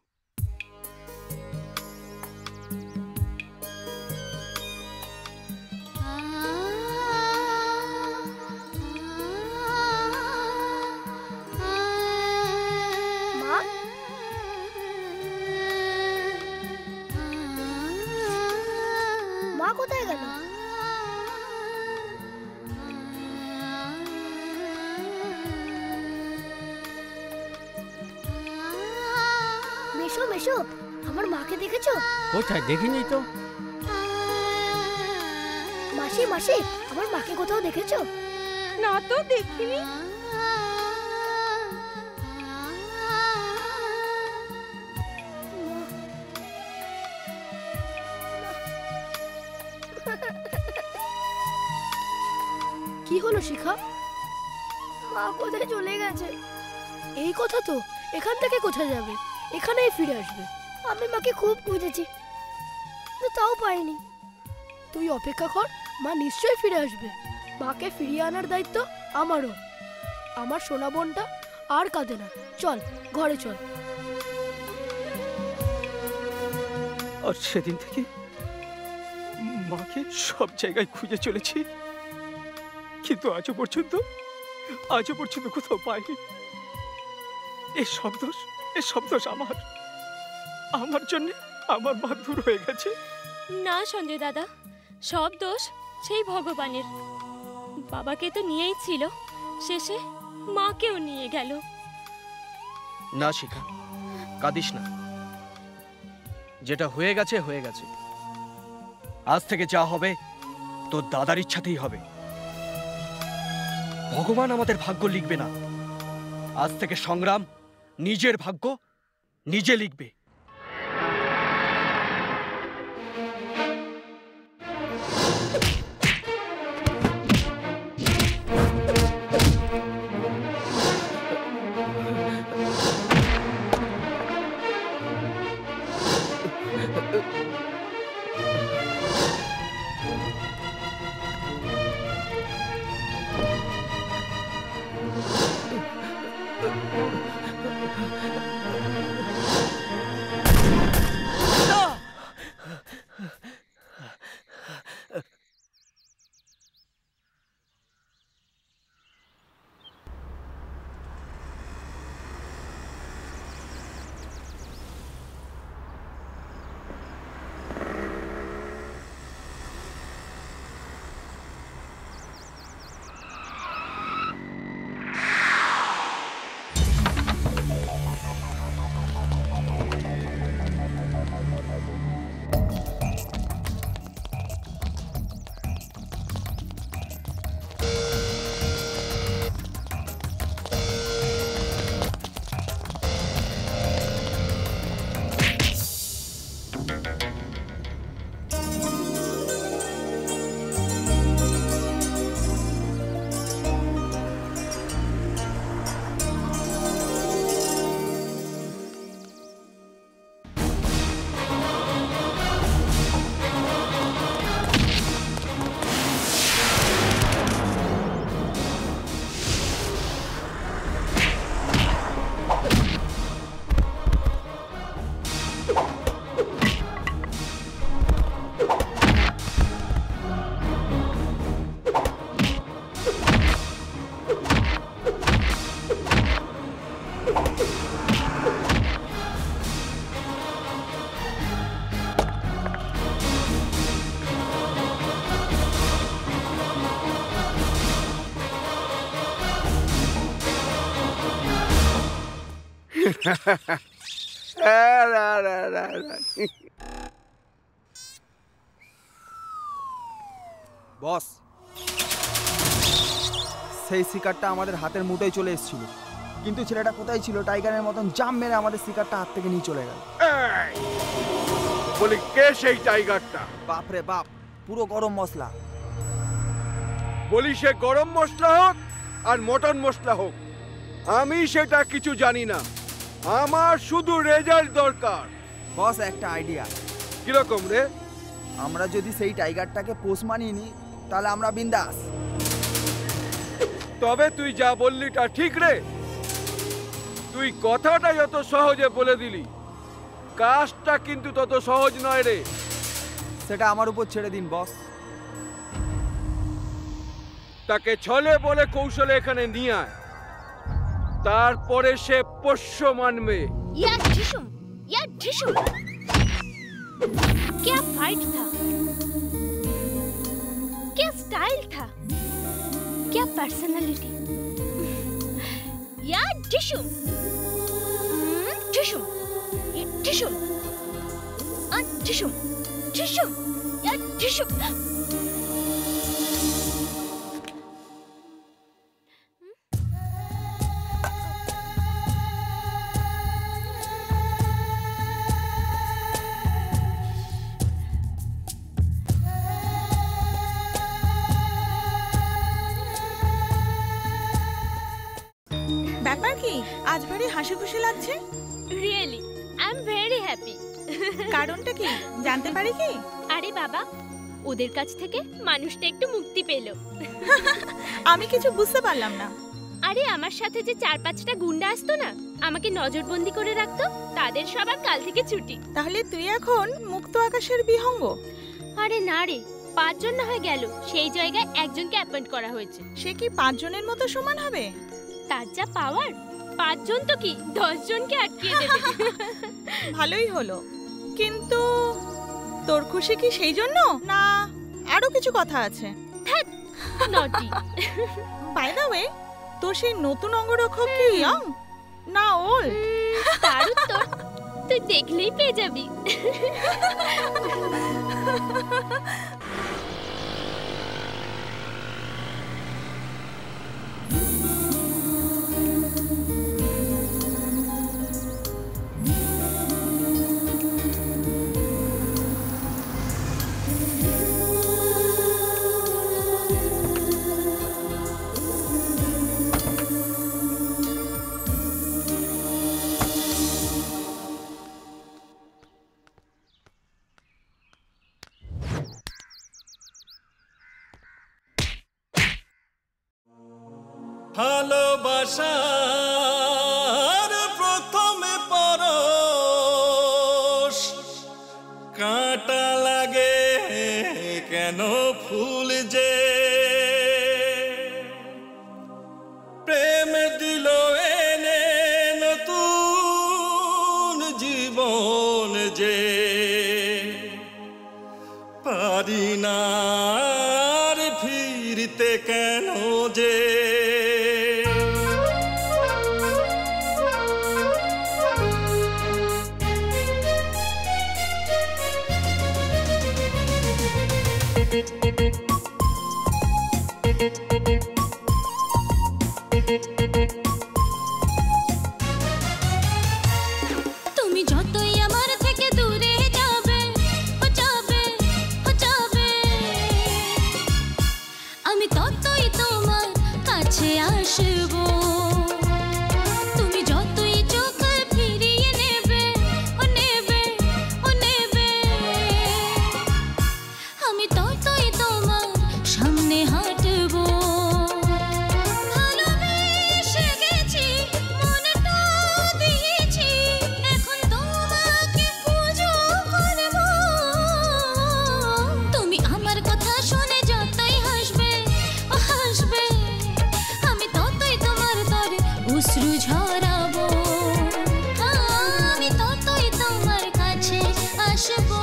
মা কোথায় গেল? মেশো, আমার মাকে দেখেছো? কোথায়? দেখিনি তো। মাসি, আমার মাকে কোথাও দেখেছো? না তো, দেখিনি। কি হলো শিখা? মা কোথায় চলে গেছে? এই কথা তো, এখান থেকে কোথায় যাবে? এখানেই ফিরে আসবে। আমি মাকে খুব খুঁজেছি, তাও পাইনি। তুই অপেক্ষা কর, মা নিশ্চয়ই ফিরে আসবে। মাকে ফিরিয়ে আনার দায়িত্ব আমারও। আমার সোনা বোনটা আর কাঁদে না। চল ঘরে চল। আর সেদিন থেকে মাকে সব জায়গায় খুঁজে চলেছি, কিন্তু আজও পর্যন্ত কোথাও পাইনি। এসব দোষ আমার জন্য আমার মা দূর হয়ে গেছে। না সঞ্জয় দাদা, সব দোষ সেই ভগবানের। বাবাকে তো নিয়েই ছিল, শেষে মাকেও নিয়ে গেল। না শিখা, কাঁদিস না। যেটা হয়ে গেছে হয়ে গেছে। আজ থেকে যা হবে তোর দাদার ইচ্ছাতেই হবে। ভগবান আমাদের ভাগ্য লিখবে না। আজ থেকে সংগ্রাম নিজের ভাগ্য নিজে লিখবে। বস, সেই শিকারটা আমাদের হাতের মুঠোয় চলে এসেছিল, কিন্তু ছেলেটা কোথায় ছিল? টাইগারের মতন জাম মেরে আমাদের শিকারটা হাত থেকে নিয়ে চলে গেল। বলি কে সেই টাইগারটা? বাপ রে বাপ, পুরো গরম মশলা। বলি সে গরম মশলা হোক আর মটন মশলা হোক, আমি সেটা কিছু জানি না, আমার শুধু রেজাল্ট দরকার। বস, একটা আইডিয়া। কিরকম রে? আমরা যদি সেই টাইগারটাকে পোষ মানিয়ে নিই তাহলে আমরা বিন্দাস। তবে তুই যা বললি তা ঠিক রে, তুই কথাটা যত সহজে বলে দিলি, কাজটা কিন্তু তত সহজ নয় রে। সেটা আমার উপর ছেড়ে দিন বস। তাকে ছলে বলে কৌশলে এখানে নিয়ে আয়, তারপরে সে পোষ্য মানবে। यार ढिशुम, क्या फाइट था, क्या स्टाइल था, क्या पर्सनालिटी। यार ढिशुम, ढिशुम, ये ढिशुम, ढिशुम, ढिशुम, यार ढिशुम। ব্যাপার কি আজ ভারী হাসি খুশি লাগছে? Really I am very happy. কারণটা কি জানতে পারি কি? আরে বাবা, ওদের কাছ থেকে মানুষটা একটু মুক্তি পেল। আমি কিছু বুঝতে পারলাম না। আরে আমার সাথে যে 4-5টা গুন্ডা আসতো না, আমাকে নজরবন্দি করে রাখতো, তাদের সবার কাল থেকে ছুটি। তাহলে তুই এখন মুক্ত আকাশের বিহঙ্গ? আরে না রে, 5 জন না হয়ে গেল, সেই জায়গায় একজনকে অ্যাপয়েন্ট করা হয়েছে। সে কি 5 জনের মতো সমান হবে? তার যা পাওয়ার, 5 জন তো কি 10 জনকে আটকিয়ে দেবে। ভালোই হলো, কিন্তু তোর খুশি কি সেই জন্য না আরো কিছু কথা আছে? নটি। বাই দ্য ওয়ে, তোর সেই নতুন অঙ্গরক্ষক কি ইয়ং না ওল্ড? তার উত্তর তুই দেখলেই পেয়ে যাবি। ভালোবাসার প্রথমে পরশ, কাঁটা লাগে কেন ফুল যে, প্রেম দিল এনে নতুন জীবন যে, পারি না আর ফিরতে কেন যে। তুমি যতই আমার থেকে দূরে যাবে, আমি ততই তোমার কাছে আসবো। তুমি যতই চোখ ফিরিয়ে নেবে, আমি ততই তোমার সামনে হাঁটবো। ভালোবেসে গেছি, মনটা দিয়েছি, এখন তোমাকে পুজো করবো। তুমি আমার কথা শুনে যতই হাসবে, আমি ততই তোমার তরে অশ্রু ঝরাবো। আমি ততই তোমার কাছে আসবো।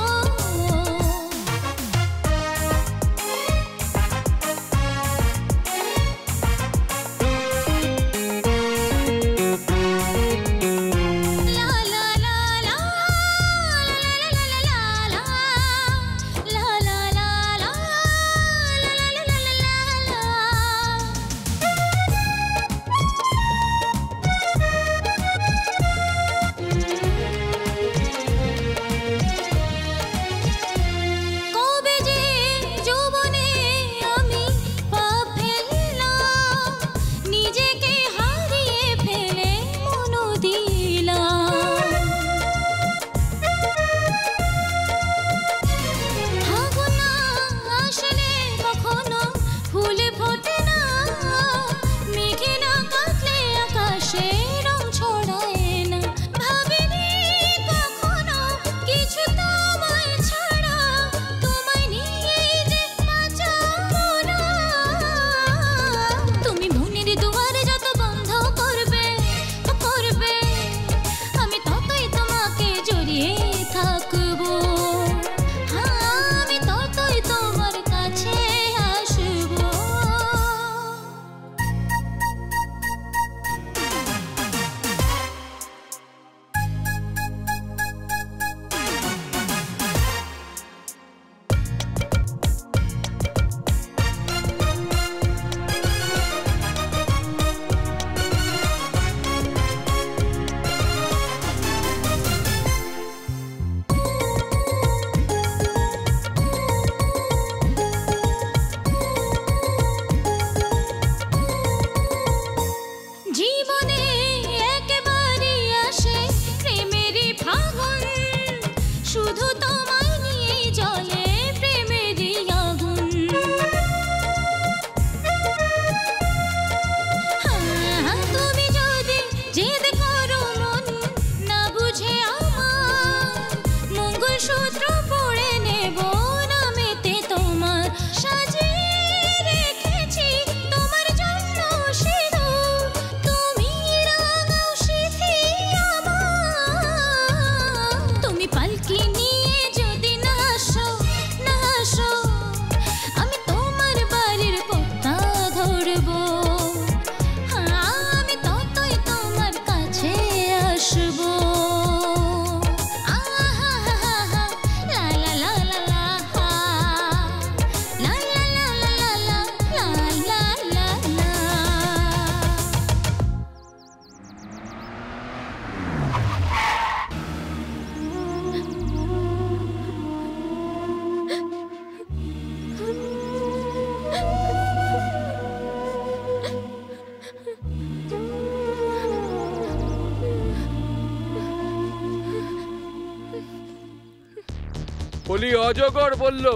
বলি অজগর বলল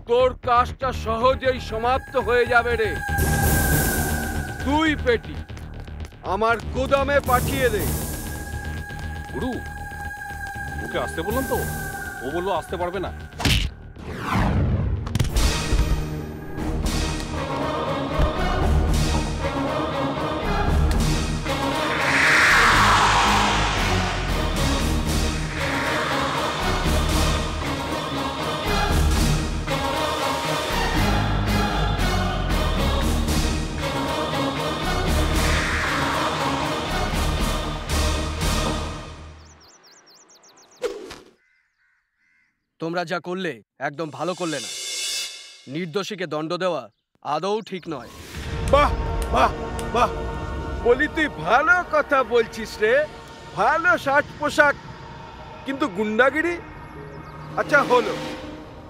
তোর কাজটা সহজেই সমাপ্ত হয়ে যাবে রে। তুই পেটি আমার গোদামে পাঠিয়ে দে। গুরু, ওকে আসতে বললাম তো, ও বললো আসতে পারবে না। তোমরা যা করলে একদম ভালো করলে না। নির্দোষীকে দণ্ড দেওয়া আদৌ ঠিক নয়। বাহ বাহ বাহ, বলি তুই ভালো কথা বলছিস রে, ভালো সাজ পোশাক, কিন্তু গুন্ডাগিরি। আচ্ছা হলো,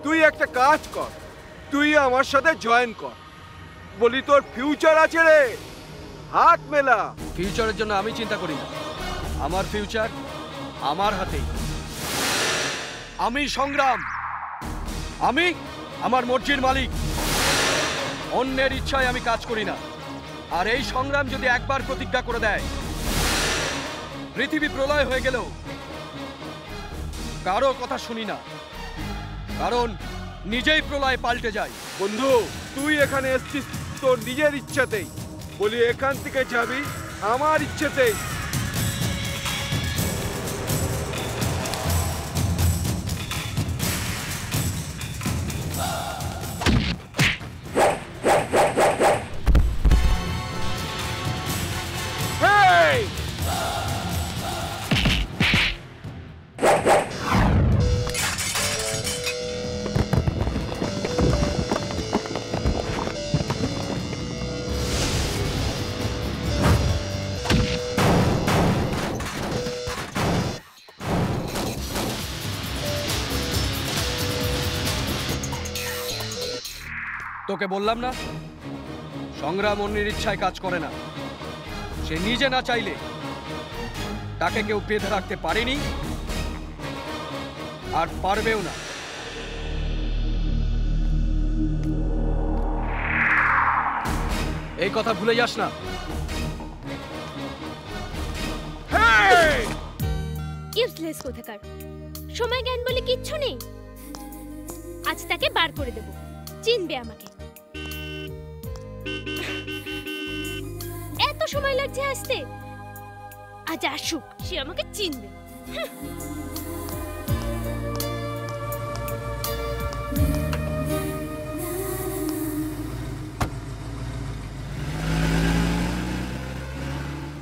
তুই একটা কাজ কর, তুই আমার সাথে জয়েন কর। বলি তোর ফিউচার আছে রে, হাত মেলা। ফিউচারের জন্য আমি চিন্তা করি না, আমার ফিউচার আমার হাতেই। আমি সংগ্রাম, আমি আমার মর্জির মালিক। অন্যের ইচ্ছায় আমি কাজ করি না। আর এই সংগ্রাম যদি একবার প্রতিজ্ঞা করে দেয়, পৃথিবী প্রলয় হয়ে গেলেও কারো কথা শুনি না, কারণ নিজেই প্রলয় পাল্টে যায়। বন্ধু, তুই এখানে এসছিস তোর নিজের ইচ্ছাতেই, বলি এখান থেকে যাবি আমার ইচ্ছাতেই। তোকে বললাম না, সংগ্রাম অন্যের ইচ্ছায় কাজ করে না। সে নিজে না চাইলে তাকে কেউ বেঁধে রাখতে পারেনি আর পারবেও না। এই কথা ভুলে যাস না। ইউজলেস কোথাকার, সময় জ্ঞান বলে কিচ্ছু নেই। আজ তাকে বার করে দেব, চিনবে আমাকে। এত সময় লাগছে আসতে, আজ আসুক, সে আমাকে চিনবে।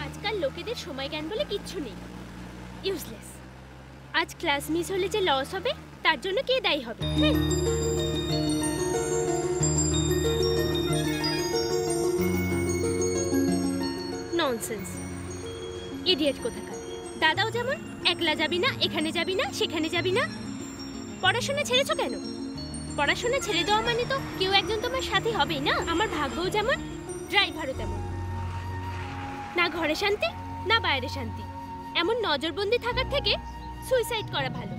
আজকাল লোকেদের সময় জ্ঞান বলে কিচ্ছু নেই, ইউজলেস। আজ ক্লাস মিস হলে যে লস হবে তার জন্য কে দায়ী হবে? ননসেন্স, ইডিয়েট কোথাকার। দাদাও যেমন, একলা যাবি না, এখানে যাবি না, সেখানে যাবি না। পড়াশোনা ছেড়েছো কেন? পড়াশোনা ছেড়ে দেওয়া মানে তো কেউ একজন তোমার সাথী হবেই না। আমার ভাগ্যও যেমন, ড্রাইভারও তেমন। না ঘরে শান্তি, না বাইরে শান্তি। এমন নজরবন্দি থাকার থেকে সুইসাইড করা ভালো।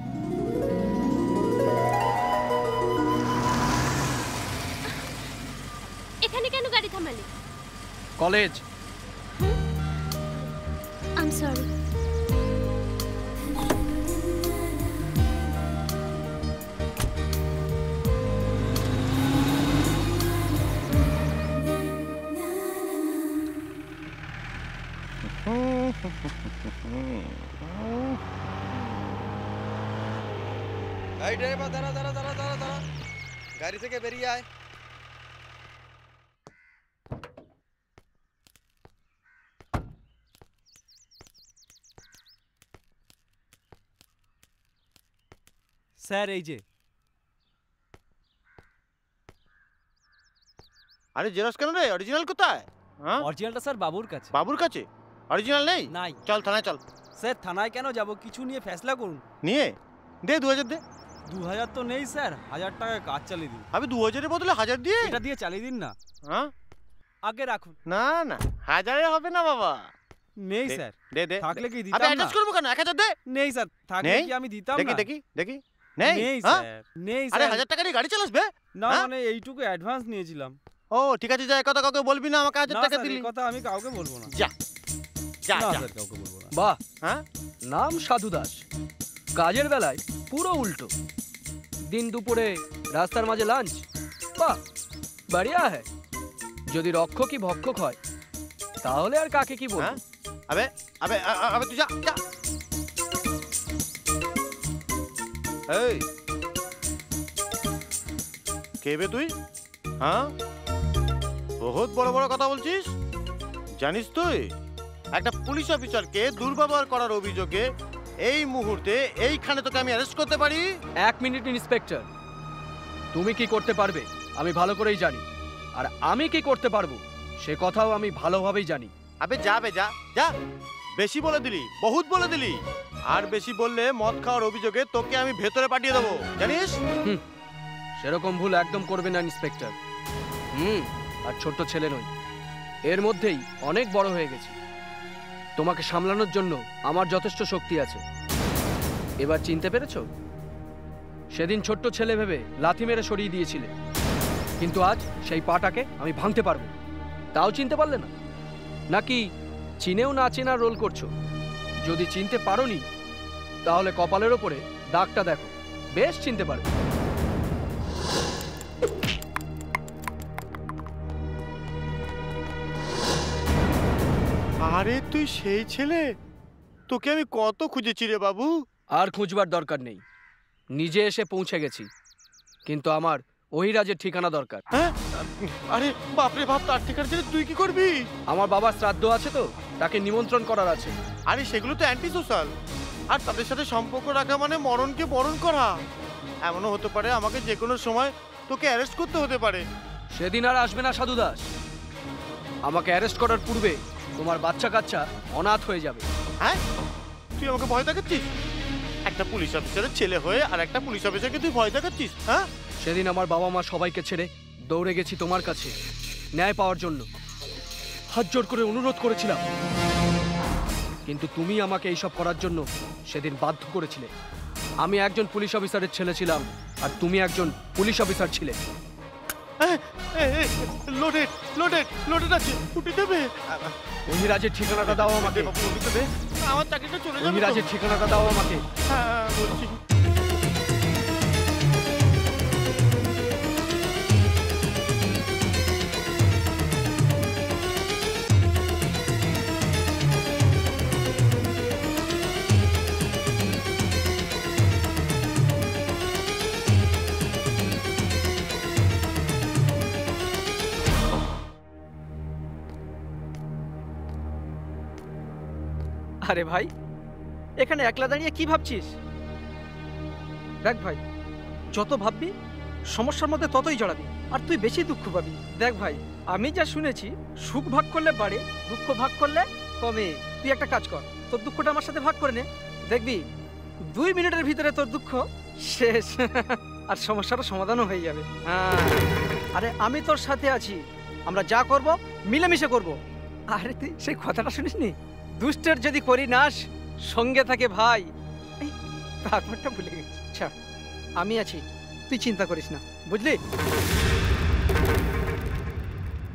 এখানে কেন গাড়ি থামালে? কলেজ। I'm sorry. এই ড্রাইভার, দাঁড়া দাঁড়া দাঁড়া দাঁড়া দাঁড়া, গাড়ি থেকে বেরিয়ে আয়। স্যার এই যে। আরে জেরক্স কেন রে? অরিজিনাল কোথায়? হ্যাঁ, অরিজিনালটা স্যার বাবুর কাছে। বাবুর কাছে? অরিজিনাল নেই? নাই। চল থানায় চল। স্যার থানায় কেন যাব? কিছু নিয়ে ফেসলা করুন। নিয়ে দে 2000 দে। 2000 তো নেই স্যার, 1000 টাকায় কাজ চালিয়ে দিন। আমি 2000 এর বদলে 1000 দিয়ে? এটা দিয়ে চালিয়ে দিন না। হ্যাঁ আগে রাখুন। না না, 1000 এ হবে না বাবা। নেই স্যার। দে দে। থাকলে কি আবে দিতাম না? অ্যাডজাস্ট করব কেন? 1000 দে। নেই স্যার, থাকলে কি আমি দিতাম না? দেখি দেখি দেখি। নেই নেই হ্যাঁ? স্যার নেই আরে স্যার 1000 টাকা দিয়ে গাড়ি চালাস বে না হ্যাঁ? মানে এইটুকু অ্যাডভান্স নিয়েছিলাম ও ঠিক আছে যা এই কথা কাউকে বলবি না আমাকে 1000 না টাকা স্যার, দিলি এই কথা আমি কাউকে বলবো না যা যা না যা স্যার কাউকে বলবো না বাহ হ্যাঁ নাম সাধু দাস কাজের বেলায় পুরো উল্টো দিন দুপুরে রাস্তার মাঝে লাঞ্চ বাহ বাড়িয়া হ্যাঁ যদি রক্ষকই ভক্ষক হয় তাহলে আর কাকে কি বলবো আবে আবে আবে তুই যা যা এই কে বে তুই হ্যাঁ বহুত বড় বড় কথা বলছিস জানিস তুই একটা পুলিশ অফিসারকে দুর্ব্যবহার করার অভিযোগে এই মুহূর্তে এইখানে তোকে আমি অ্যারেস্ট করতে পারি 1 মিনিট ইন্সপেক্টর তুমি কি করতে পারবে আমি ভালো করেই জানি আর আমি কি করতে পারবো সে কথাও আমি ভালোভাবেই জানি আবে যা বে যা যা বেশি বলে দিলি বহুত বলে দিলি আর বেশি বললে মদ খাওয়ার অভিযোগে তোকে আমি ভেতরে পাঠিয়ে দেবো জানিস সেরকম ভুল একদম করবে না ইন্সপেক্টর আর ছোট্ট ছেলে নই এর মধ্যেই অনেক বড় হয়ে গেছি তোমাকে সামলানোর জন্য আমার যথেষ্ট শক্তি আছে এবার চিনতে পেরেছো সেদিন ছোট্ট ছেলে ভেবে লাথি মেরে সরিয়ে দিয়েছিলে কিন্তু আজ সেই পাটাকে আমি ভাঙতে পারবো তাও চিনতে পারলে না নাকি চিনেও না চেনার রোল করছো যদি চিনতে পারোনি তাহলে কপালের ওপরে দাগটা দেখো বেশ চিনতে পারবে আরে তুই সেই ছেলে তোকে আমি কত খুঁজেছি রে বাবু আর খুঁজবার দরকার নেই নিজে এসে পৌঁছে গেছি কিন্তু আমার ওহিরাজের ঠিকানা দরকার আরে বাপরে বাপ তার ঠিকানা ছেড়ে তুই কি করবি আমার বাবার শ্রাদ্ধ আছে তো তাকে নিমন্ত্রণ করার আছে আরে সেগুলো তো অ্যান্টি সোশ্যাল আর তাদের সাথে সম্পর্ক রাখা মানে মরণকে বরণ করা এমনও হতে পারে আমাকে যে কোনো সময় তোকে অ্যারেস্ট করতে হতে পারে সেদিন আর আসবে না সাধু দাস আমাকে অ্যারেস্ট করার পূর্বে তোমার বাচ্চা কাচ্চা অনাথ হয়ে যাবে হ্যাঁ তুই আমাকে ভয় দেখাচ্ছিস একটা পুলিশ অফিসারের ছেলে হয়ে আর একটা পুলিশ অফিসারকে তুই ভয় দেখাচ্ছিস হ্যাঁ সেদিন আমার বাবা মা সবাইকে ছেড়ে দৌড়ে গেছি তোমার কাছে ন্যায় পাওয়ার জন্য হাত জোর করে অনুরোধ করেছিলাম কিন্তু তুমি আমাকে এইসব করার জন্য সেদিন বাধ্য করেছিলে আমি একজন পুলিশ অফিসারের ছেলে ছিলাম আর তুমি একজন পুলিশ অফিসার ছিলে লোডেড লোডেড লোডেড আছে ছুটি দেবে ওহিরাজের ঠিকানাটা দাও আমাকে আমার চাকরিটা চলে যাবে ওহিরাজের ঠিকানাটা দাও আমাকে হ্যাঁ বলছি আরে ভাই এখানে একলা দাঁড়িয়ে কি ভাবছিস দেখ ভাই যত ভাববি সমস্যার মধ্যে ততই জড়াবি আর তুই বেশি দুঃখ পাবি দেখ ভাই আমি যা শুনেছি সুখ ভাগ করলে বাড়ে দুঃখ ভাগ করলে কমে তুই একটা কাজ কর তোর দুঃখটা আমার সাথে ভাগ করে নে দেখবি 2 মিনিটের ভিতরে তোর দুঃখ শেষ আর সমস্যাটা সমাধানও হয়ে যাবে আরে আমি তোর সাথে আছি আমরা যা করব মিলেমিশে করব আরে তুই সেই কথাটা শুনিসনি দুষ্টের যদি করি নাশ সঙ্গে থাকে ভাই তারপরটা ভুলে গেছি আচ্ছা আমি আছি তুই চিন্তা করিস না বুঝলি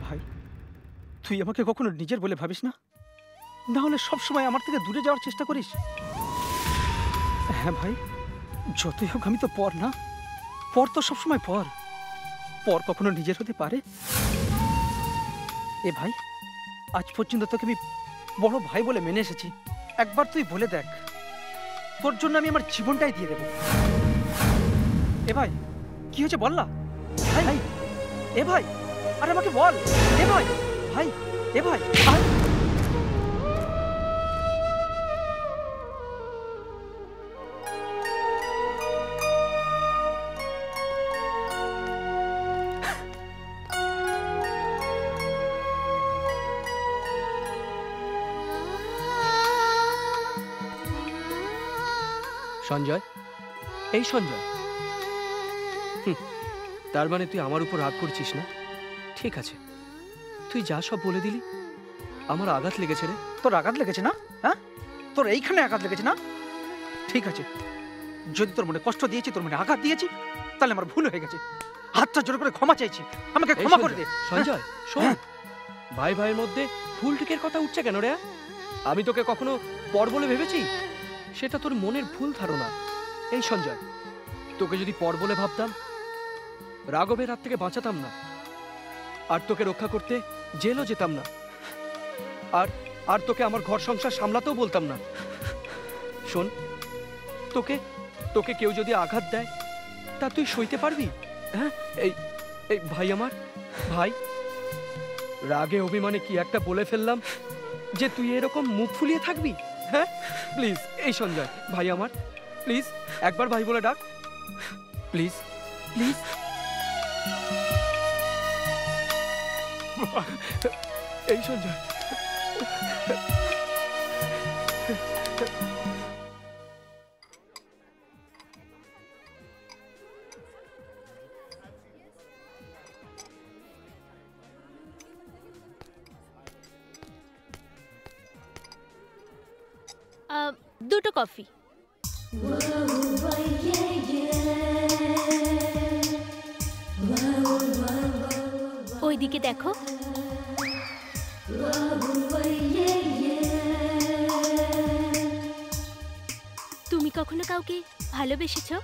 ভাই তুই আমাকে কখনো নিজের বলে ভাবিস না না হলে সবসময় আমার থেকে দূরে যাওয়ার চেষ্টা করিস হ্যাঁ ভাই যতই হোক আমি তো পর না পর তো সবসময় পর পর কখনো নিজের হতে পারে এ ভাই আজ পর্যন্ত তোকে আমি বড় ভাই বলে মেনে এসেছি একবার তুই বলে দেখ তোর জন্য আমি আমার জীবনটাই দিয়ে দেব এ ভাই কি হয়েছে বল না ভাই এ ভাই আরে আমাকে বল এ ভাই ভাই এ ভাই সঞ্জয় এই সঞ্জয় তার মানে তুই আমার উপর রাগ করছিস না ঠিক আছে তুই যা সব বলে দিলি আমার আঘাত লেগেছে রে তোর আঘাত লেগেছে না হ্যাঁ তোর এইখানে আঘাত লেগেছে না ঠিক আছে যদি তোর মনে কষ্ট দিয়েছি, তোর মনে আঘাত দিয়েছি, তাহলে আমার ভুল হয়ে গেছে। হাতটা জোর করে ক্ষমা চাইছি, আমাকে ক্ষমা করে দে। সঞ্জয় শোন, ভাই ভাইয়ের মধ্যে ফুল টিকের কথা উঠছে কেন রে? আমি তোকে কখনো পর বলে ভেবেছি? সেটা তোর মনের ভুল ধারণা। এই সঞ্জয়, তোকে যদি পর বলে ভাবতাম, রাঘবের হাত থেকে বাঁচাতাম না, আর তোকে রক্ষা করতে জেলও যেতাম না, আর আর তোকে আমার ঘর সংসার সামলাতেও বলতাম না। শোন, তোকে তোকে কেউ যদি আঘাত দেয়, তা তুই সইতে পারবি? হ্যাঁ, এই এই ভাই আমার, ভাই, রাগে অভিমানে কি একটা বলে ফেললাম যে তুই এরকম মুখ ফুলিয়ে থাকবি? হ্যাঁ প্লিজ, এই সঞ্জয় ভাই আমার, প্লিজ একবার ভাই বলে ডাক, প্লিজ প্লিজ। এই সঞ্জয়, দুটো কফি। ওইদিকে দেখো। তুমি কখনো কাউকে ভালোবেসেছো?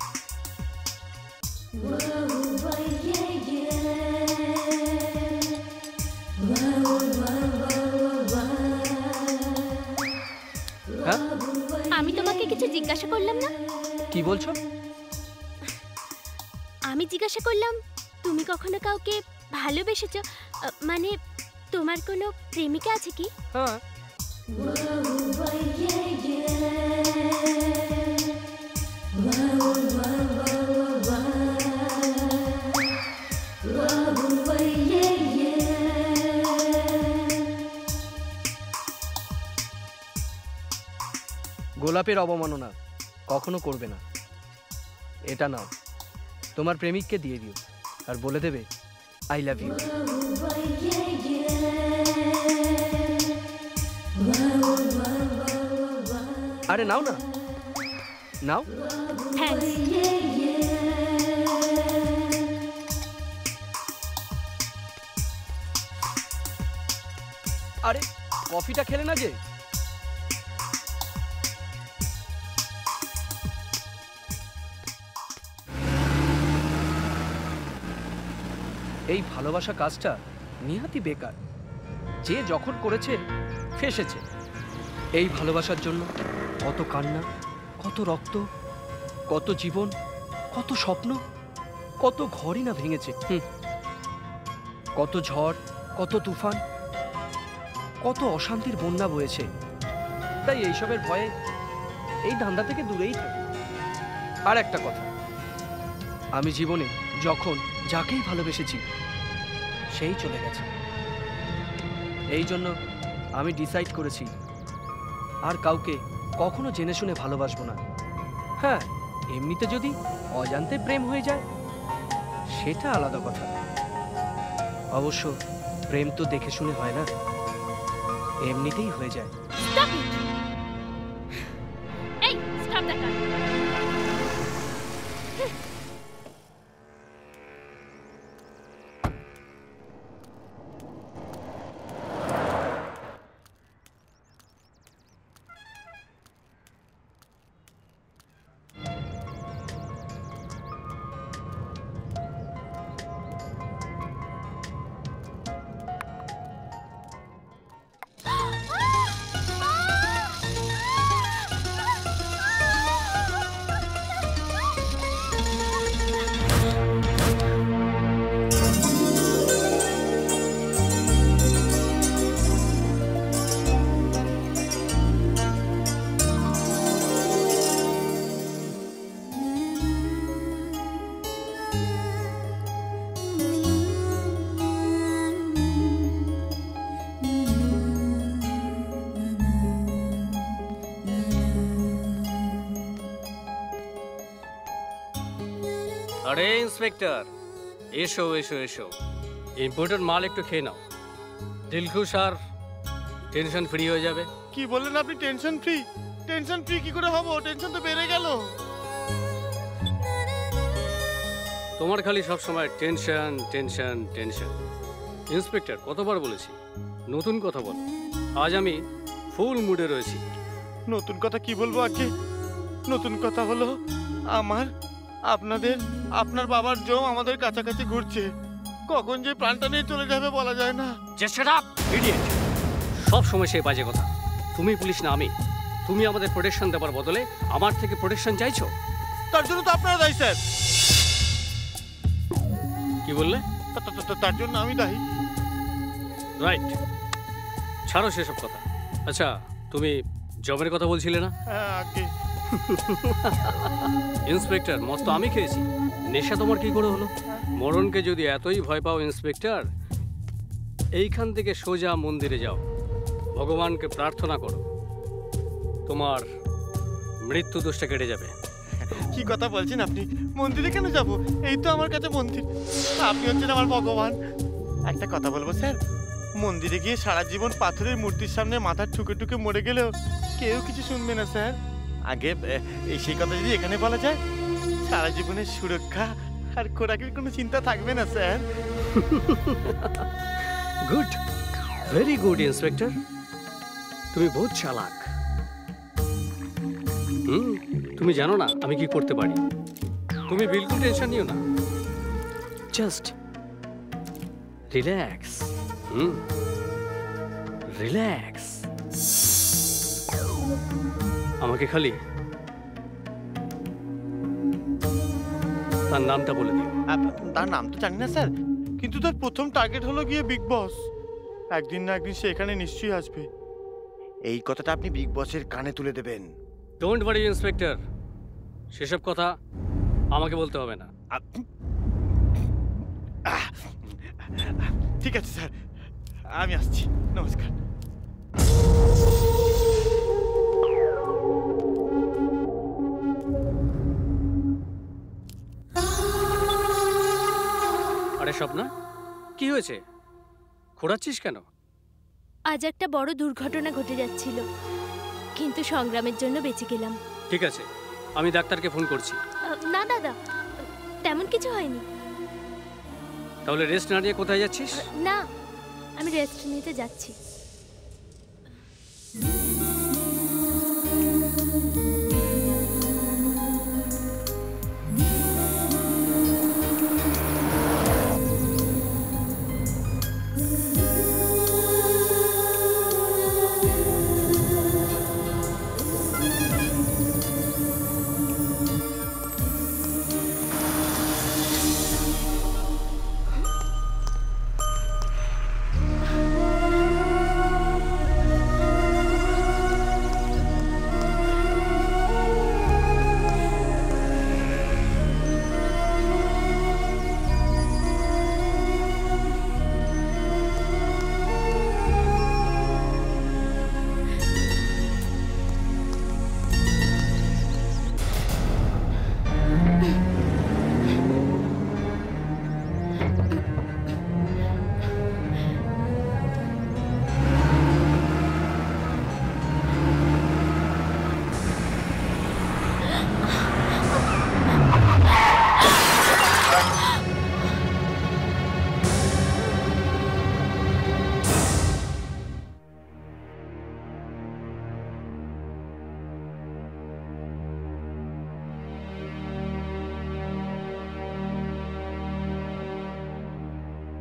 আমি তোমাকে কিছু জিজ্ঞাসা করলাম না? কি বলছো? আমি জিজ্ঞাসা করলাম তুমি কখনো কাউকে ভালোবেসেছো, মানে তোমার কোনো প্রেমিকা আছে কি? হ্যাঁ। গোলাপের অবমাননা কখনো করবে না। এটা নাও, তোমার প্রেমিককে দিয়ে দিও, আর বলে দেবে আই লাভ ইউ। আরে নাও না, নাও। আরে কফিটা খেলে না যে? এই ভালোবাসা কাজটা নিহাতি বেকার। যে যখন করেছে ফেসেছে। এই ভালোবাসার জন্য কত কান্না, কত রক্ত, কত জীবন, কত স্বপ্ন, কত ঘরই না ভেঙেছে। কত ঝড়, কত তুফান, কত অশান্তির বন্যা বয়েছে। তাই এইসবের ভয়ে এই ধান্দা থেকে দূরেই থাকি। আর একটা কথা, আমি জীবনে যখন যাকেই ভালোবেসেছি সেই চলে গেছে। এই জন্য আমি ডিসাইড করেছি আর কাউকে কখনো জেনে শুনে ভালোবাসবো না। হ্যাঁ, এমনিতে যদি অজান্তে প্রেম হয়ে যায় সেটা আলাদা কথা। অবশ্য প্রেম তো দেখে শুনে হয় না, এমনিতেই হয়ে যায়। এই স্টপ দ্য কার। আরে ইন্সপেক্টর, এসো এসো এসো, ইম্পোর্টেড মাল একটু খেয়ে নাও। দিলখুশ আর টেনশন ফ্রি হয়ে যাবে। কি বললেন আপনি? Tension free? টেনশন ফ্রি কি করে হবো? টেনশন তো বেড়ে গেল। তোমার খালি সব সময় টেনশন টেনশন টেনশন। ইন্সপেক্টর কতবার বলেছি নতুন কথা বল। আজ আমি ফুল মুডে রয়েছি। নতুন কথা কি বলবো আজকে? নতুন কথা হলো আপনার বাবার জম আমাদের কাছাকাছি ঘুরছে। কখন যে প্রাণটা নিয়ে চলে যাবে বলা যায় না। Just shut up idiot. সব সময় সেই বাজে কথা। তুমি পুলিশ না আমি। তুমি আমাদের প্রোটেকশন দেওয়ার বদলে আমার থেকে প্রোটেকশন চাইছো। তার জন্য তো আপনারা দায়ী স্যার। কি বললে? তার জন্য আমি দায়ী। রাইট, ছাড়ো সেসব কথা। আচ্ছা, তুমি জবের কথা বলছিলে না? ইন্সপেক্টর, মদ তো আমি খেয়েছি, নেশা তোমার কি করে হলো? মরণকে যদি এতই ভয় পাও ইন্সপেক্টর, এইখান থেকে সোজা মন্দিরে যাও, ভগবানকে প্রার্থনা করো, তোমার মৃত্যু দোষটা কেটে যাবে। কি কথা বলছেন আপনি? মন্দিরে কেন যাব? এই তো আমার কাছে মন্দির। আপনি হচ্ছেন আমার ভগবান। একটা কথা বলবো স্যার, মন্দিরে গিয়ে সারা জীবন পাথরের মূর্তির সামনে মাথা ঠুকে ঠুকে মরে গেলেও কেউ কিছু শুনবে না স্যার। আগে সেই কথা যদি এখানে বলা যায়, সারা জীবনের সুরক্ষা আর খোরাকের কোনো চিন্তা থাকবে না sir. Good, very good inspector, তুমি বহুত চালাক। তুমি জানো না আমি কি করতে পারি। তুমি বিলকুল টেনশন নিও না, জাস্ট রিল্যাক্স। রিল্যাক্স। আমাকে খালি তার নামটা বলে দিও। তার নাম তো জানি না স্যার, কিন্তু তার প্রথম টার্গেট হলো গিয়ে বিগ বস। একদিন না একদিন সে এখানে নিশ্চয়ই আসবে। এই কথাটা আপনি বিগ বসের কানে তুলে দেবেন। ডোন্ট ওয়ারি ইন্সপেক্টর, সেসব কথা আমাকে বলতে হবে না। ঠিক আছে স্যার, আমি আসছি। নমস্কার। আরে স্বপ্না, কি হয়েছে? খোঁড়াচ্ছিস কেন? আজ একটা বড় দুর্ঘটনা ঘটে যাচ্ছিল, কিন্তু সংগ্রামের জন্য বেঁচে গেলাম। ঠিক আছে, আমি ডাক্তারকে ফোন করছি। না দাদা, তেমন কিছু হয়নি। তাহলে রেস্ট না নিয়ে কোথায় যাচ্ছিস? না, আমি রেস্ট নিতে যাচ্ছি।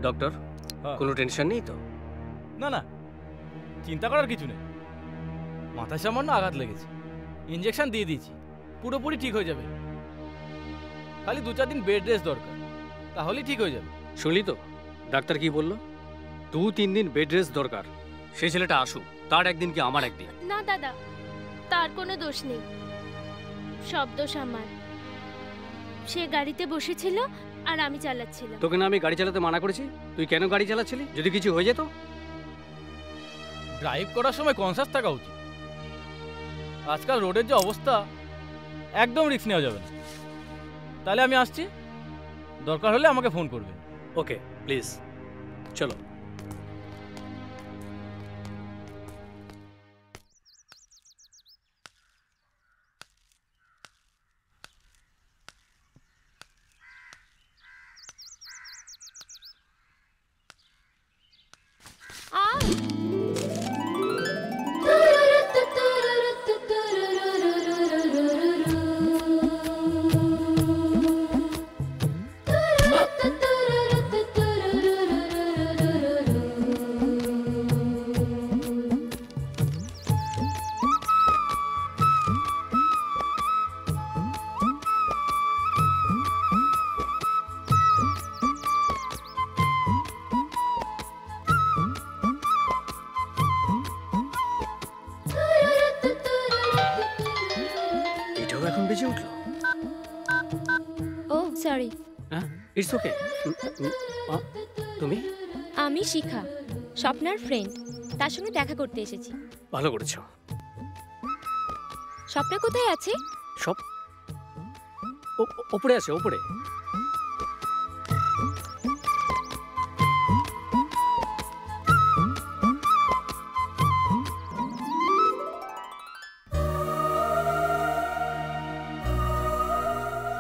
ডক্টর, কোনো টেনশন নেই তো? না না, চিন্তা করার কিছু নেই। মাথায় সামান্য আঘাত লেগেছে, ইঞ্জেকশন দিয়ে দিয়েছি, পুরোপুরি ঠিক হয়ে যাবে। খালি 2-4 দিন বেড রেস্ট দরকার, তাহলেই ঠিক হয়ে যাবে। শুনলি তো ডাক্তার কি বললো? 2-3 দিন বেড রেস্ট দরকার। সেই ছেলেটা আসুক, তার একদিন কি আমার একদিন? না দাদা, তার কোনো দোষ নেই, সব দোষ আমার। সে গাড়িতে বসেছিল আর আমি চালাচ্ছিলাম। তোকে না আমি গাড়ি চালাতে মানা করেছি? তুই কেন গাড়ি চালাচ্ছিলি? যদি কিছু হয়ে যেত? ড্রাইভ করার সময় কনসাস থাকা উচিত। আজকাল রোডের যে অবস্থা, একদম রিস্ক নেওয়া যাবে না। তাহলে আমি আসছি, দরকার হলে আমাকে ফোন করবে। ওকে প্লিজ, চলো। সরি। It's okay. তুমি? আমি শিখা, স্বপ্নার ফ্রেন্ড। তার সঙ্গে দেখা করতে এসেছি। ভালো করেছো। স্বপ্না কোথায় আছে? সব ওপরে আছে, ওপরে।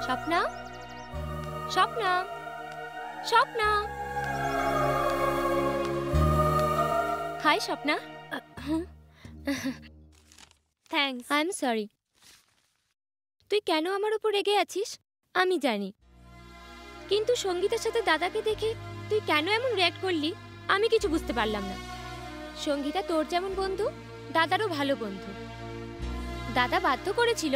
Swapna, Swapna, Swapna. Hi Swapna. Thanks. I am sorry. তুই কেন আমার উপর রেগে আছিস আমি জানি, কিন্তু সঙ্গীতার সাথে দাদাকে দেখে তুই কেন এমন রিঅ্যাক্ট করলি আমি কিছু বুঝতে পারলাম না। সঙ্গীতা তোর যেমন বন্ধু, দাদারও ভালো বন্ধু। দাদা বাধ্য করেছিল,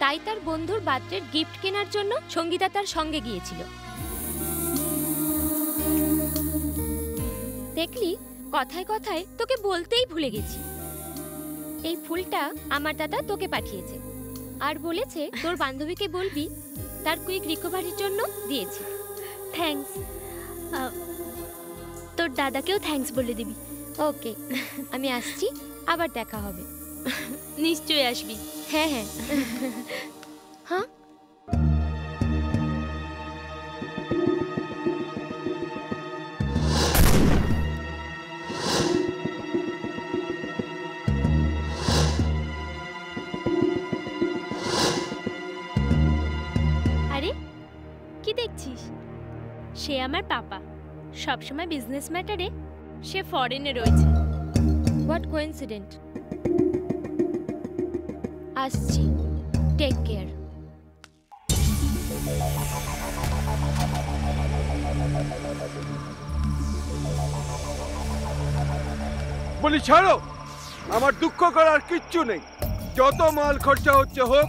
তাই তার বন্ধুর বার্থডের গিফট কেনার জন্য সঙ্গীতা তার সঙ্গে গিয়েছিল। দেখলি, কথায় কথায় তোকে বলতেই ভুলে গেছি। এই ফুলটা আমার দাদা তোকে পাঠিয়েছে আর বলেছে তোর বান্ধবীকে বলবি তার কুইক রিকভারির জন্য দিয়েছি। থ্যাঙ্কস। তোর দাদাকেও থ্যাঙ্কস বলে দিবি। ওকে, আমি আসছি, আবার দেখা হবে। নিশ্চয়ই আসবি। হ্যাঁ হ্যাঁ। হ্যাঁ, আরে কি দেখছিস? সে আমার পাপা, সবসময় বিজনেস ম্যাটারে সে ফরেনে রয়েছে। What coincident. আসছি, টেক কেয়ার। বলি ছাড়ো, আমার দুঃখ করার কিচ্ছু নেই। যত মাল খরচা হচ্ছে হোক,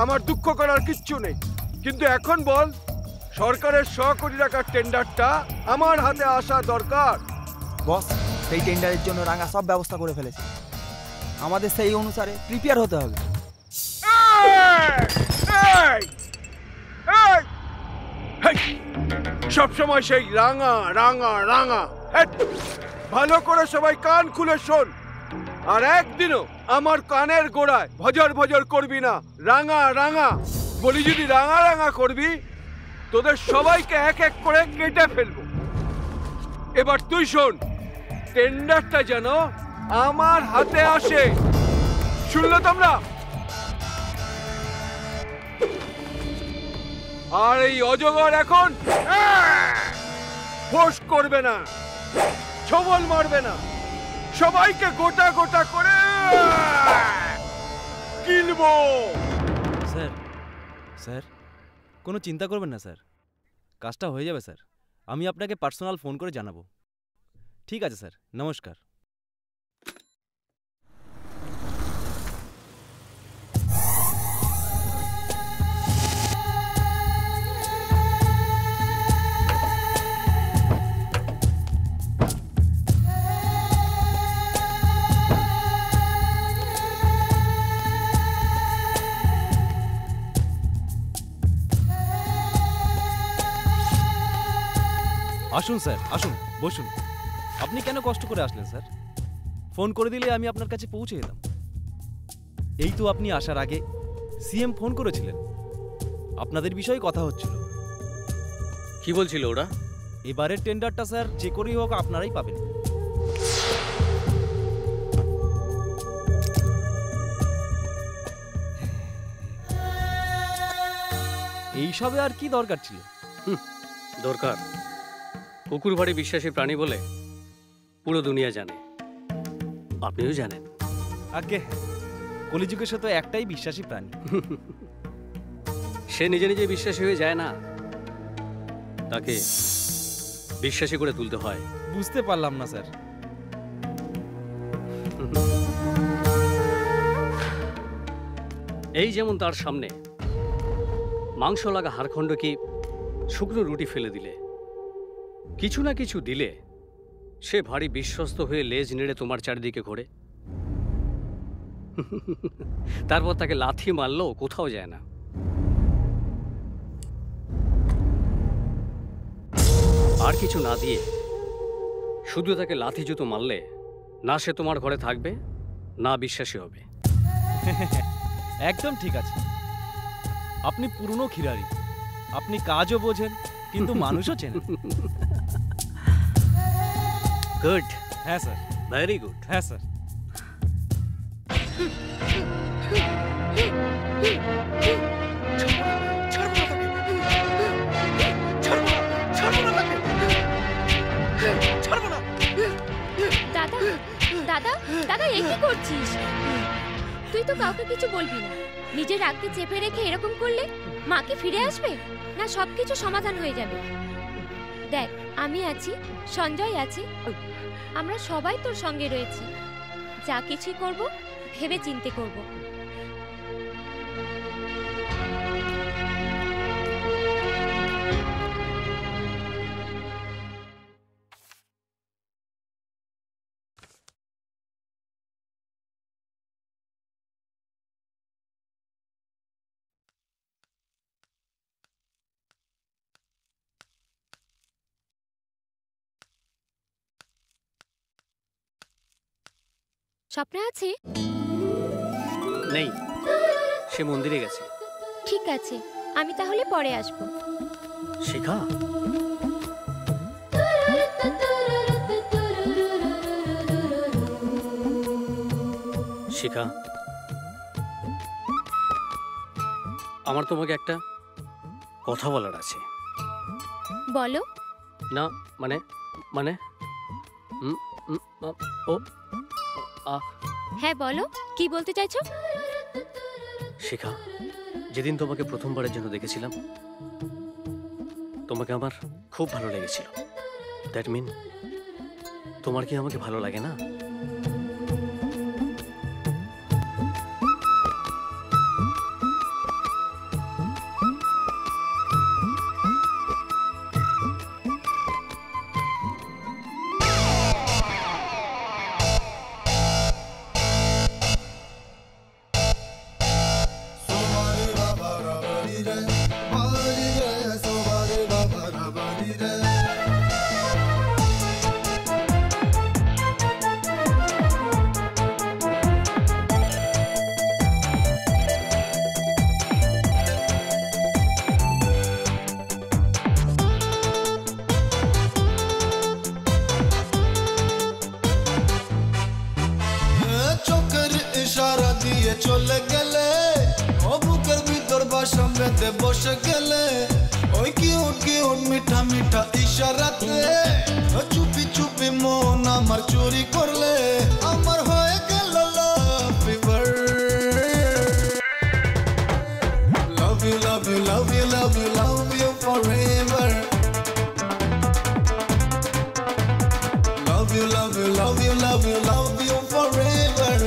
আমার দুঃখ করার কিচ্ছু নেই। কিন্তু এখন বল, সরকারের 100 কোটি টাকার টেন্ডারটা আমার হাতে আসা দরকার। বস, সেই টেন্ডারের জন্য রাঙা সব ব্যবস্থা করে ফেলেছে। আমাদের সেই অনুসারে প্রিপেয়ার হতে হবে। সব সময় সেই রাঙা রাঙা রাঙা। ভালো করে সবাই কান খুলে শোন, আর একদিনও আমার কানের গোড়ায় ভজর ভজর করবি না। রাঙা রাঙা বলি, যদি রাঙা রাঙা করবি তোদের সবাইকে এক এক করে কেটে ফেলবো। এবার তুই শোন, টেন্ডারটা যেন আমার হাতে আসে। শুনলে তোমরা? আর এই অজগর এখন ফোঁস করবে না, ছবল মারবে না, সবাইকে গোটা গোটা করে কিলবো। স্যার, স্যার কোনো চিন্তা করবেন না স্যার, কাজটা হয়ে যাবে স্যার। আমি আপনাকে পার্সোনাল ফোন করে জানাবো। ঠিক আছে স্যার, নমস্কার। আসুন স্যার, আসুন, বসুন। আপনি কেন কষ্ট করে আসলেন স্যার? ফোন করে দিলে আমি আপনার কাছে পৌঁছে যেতাম। এই তো আপনি আসার আগে সিএম ফোন করেছিলেন, আপনাদের বিষয়ে কথা হচ্ছিল। কি বলছিল ওরা? এবারের টেন্ডারটা স্যার যে করেই হোক আপনারাই পাবেন। এইসবে আর কি দরকার ছিল? দরকার, কুকুর ভারী বিশ্বাসী প্রাণী বলে পুরো দুনিয়া জানে, আপনিও জানেন। আগে কলিযুগে সে তো একটাই বিশ্বাসী প্রাণী। সে নিজে নিজে বিশ্বাসী হয়ে যায় না, তাকে বিশ্বাসী করে তুলতে হয়। বুঝতে পারলাম না স্যার। এই যেমন তার সামনে মাংস লাগা হাড়খণ্ডকে শুকনো রুটি ফেলে দিলে, কিছু না কিছু দিলে সে ভারী বিশ্বস্ত হয়ে লেজ নেড়ে তোমার চারিদিকে ঘোরে। তারপর তাকে লাথি মারলেও কোথাও যায় না। আর কিছু না দিয়ে শুধু তাকে লাথি জুতো মারলে না সে তোমার ঘরে থাকবে না বিশ্বাসী হবে। একদম ঠিক আছে, আপনি পুরনো খিরারি, আপনি কাজও বোঝেন কিন্তু মানুষও চেনেন। গুড। হ্যাঁ স্যার। Very good. হ্যাঁ স্যার। দাদা দাদা দাদা এই কি করছিস? তুই তো কাউকে কিছু বলবি না, নিজের রাগকে চেপে রেখে এরকম করলে মা কি ফিরে আসবে না সবকিছু সমাধান হয়ে যাবে? দেখ আমি আছি, সঞ্জয় আছে, আমরা সবাই তোর সঙ্গে রয়েছি। যা কিছুই করব ভেবে চিন্তে করব। স্বপ্ন আছে? নেই, সে মন্দিরে গেছে। ঠিক আছে, আমি তাহলে পরে আসব। শিখা, শিখা, আমার তোমাকে একটা কথা বলার আছে। বলো। না মানে মানে ও হ্যাঁ বলো, কি বলতে চাইছো? শিখা, যেদিন তোমাকে প্রথমবারের জন্য দেখেছিলাম তোমাকে আমার খুব ভালো লেগেছিল। দ্যাট মিন তোমার কি আমাকে ভালো লাগে না? চলে গেলে ও বুকের ভিতর বাসা বেঁধে বসে গেলে ওই কিউট কিউট মিঠা মিঠা ইশারাতে চুপি চুপি মন আমার চুরি করলে আমার হয়ে গেল love fever. Love you love you love you love you love you forever. Love you love you love you love you love you forever.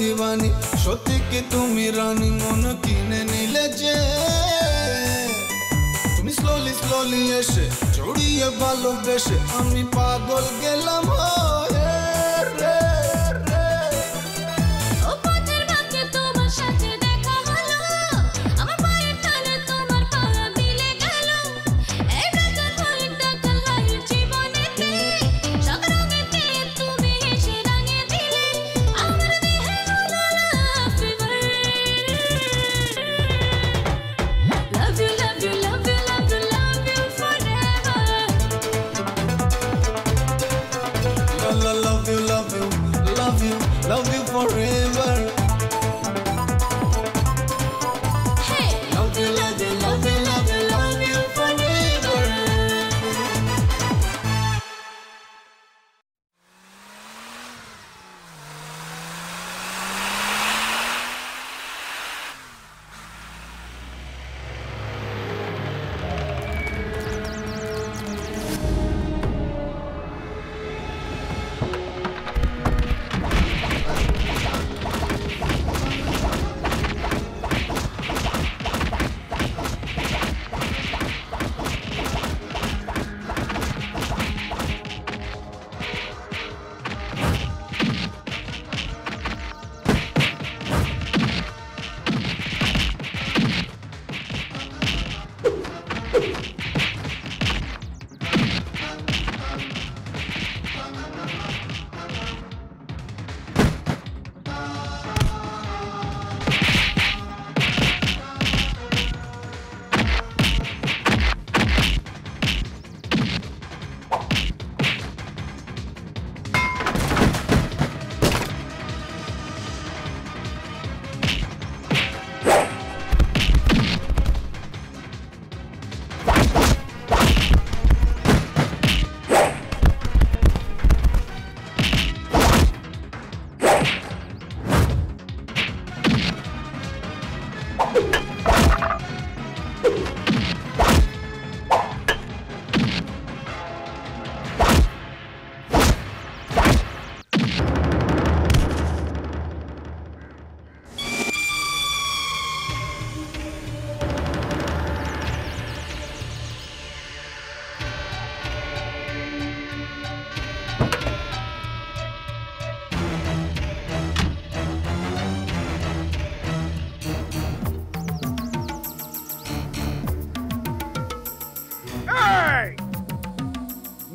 দিবানি সত্যি কি তুমি রানী মন কিনে নিলে যে তুমি স্লোলি স্লোলি এসে ছড়িয়ে ভালোবেসে আমি পাগল গেলাম হয়ে রে রে। ও পথের বাঁকে তোমার সাথে দেখা হলো আমার পায়ের তলে তোমার পা মিলে গেল এই ব্রাজার হোয়াইট ডাকাল লাইফ জীবনেতে সব রঙেতে তুমি এসে রাঙিয়ে দিলে আমার দেহে হলো love fever. Love you love you love you love you love you forever.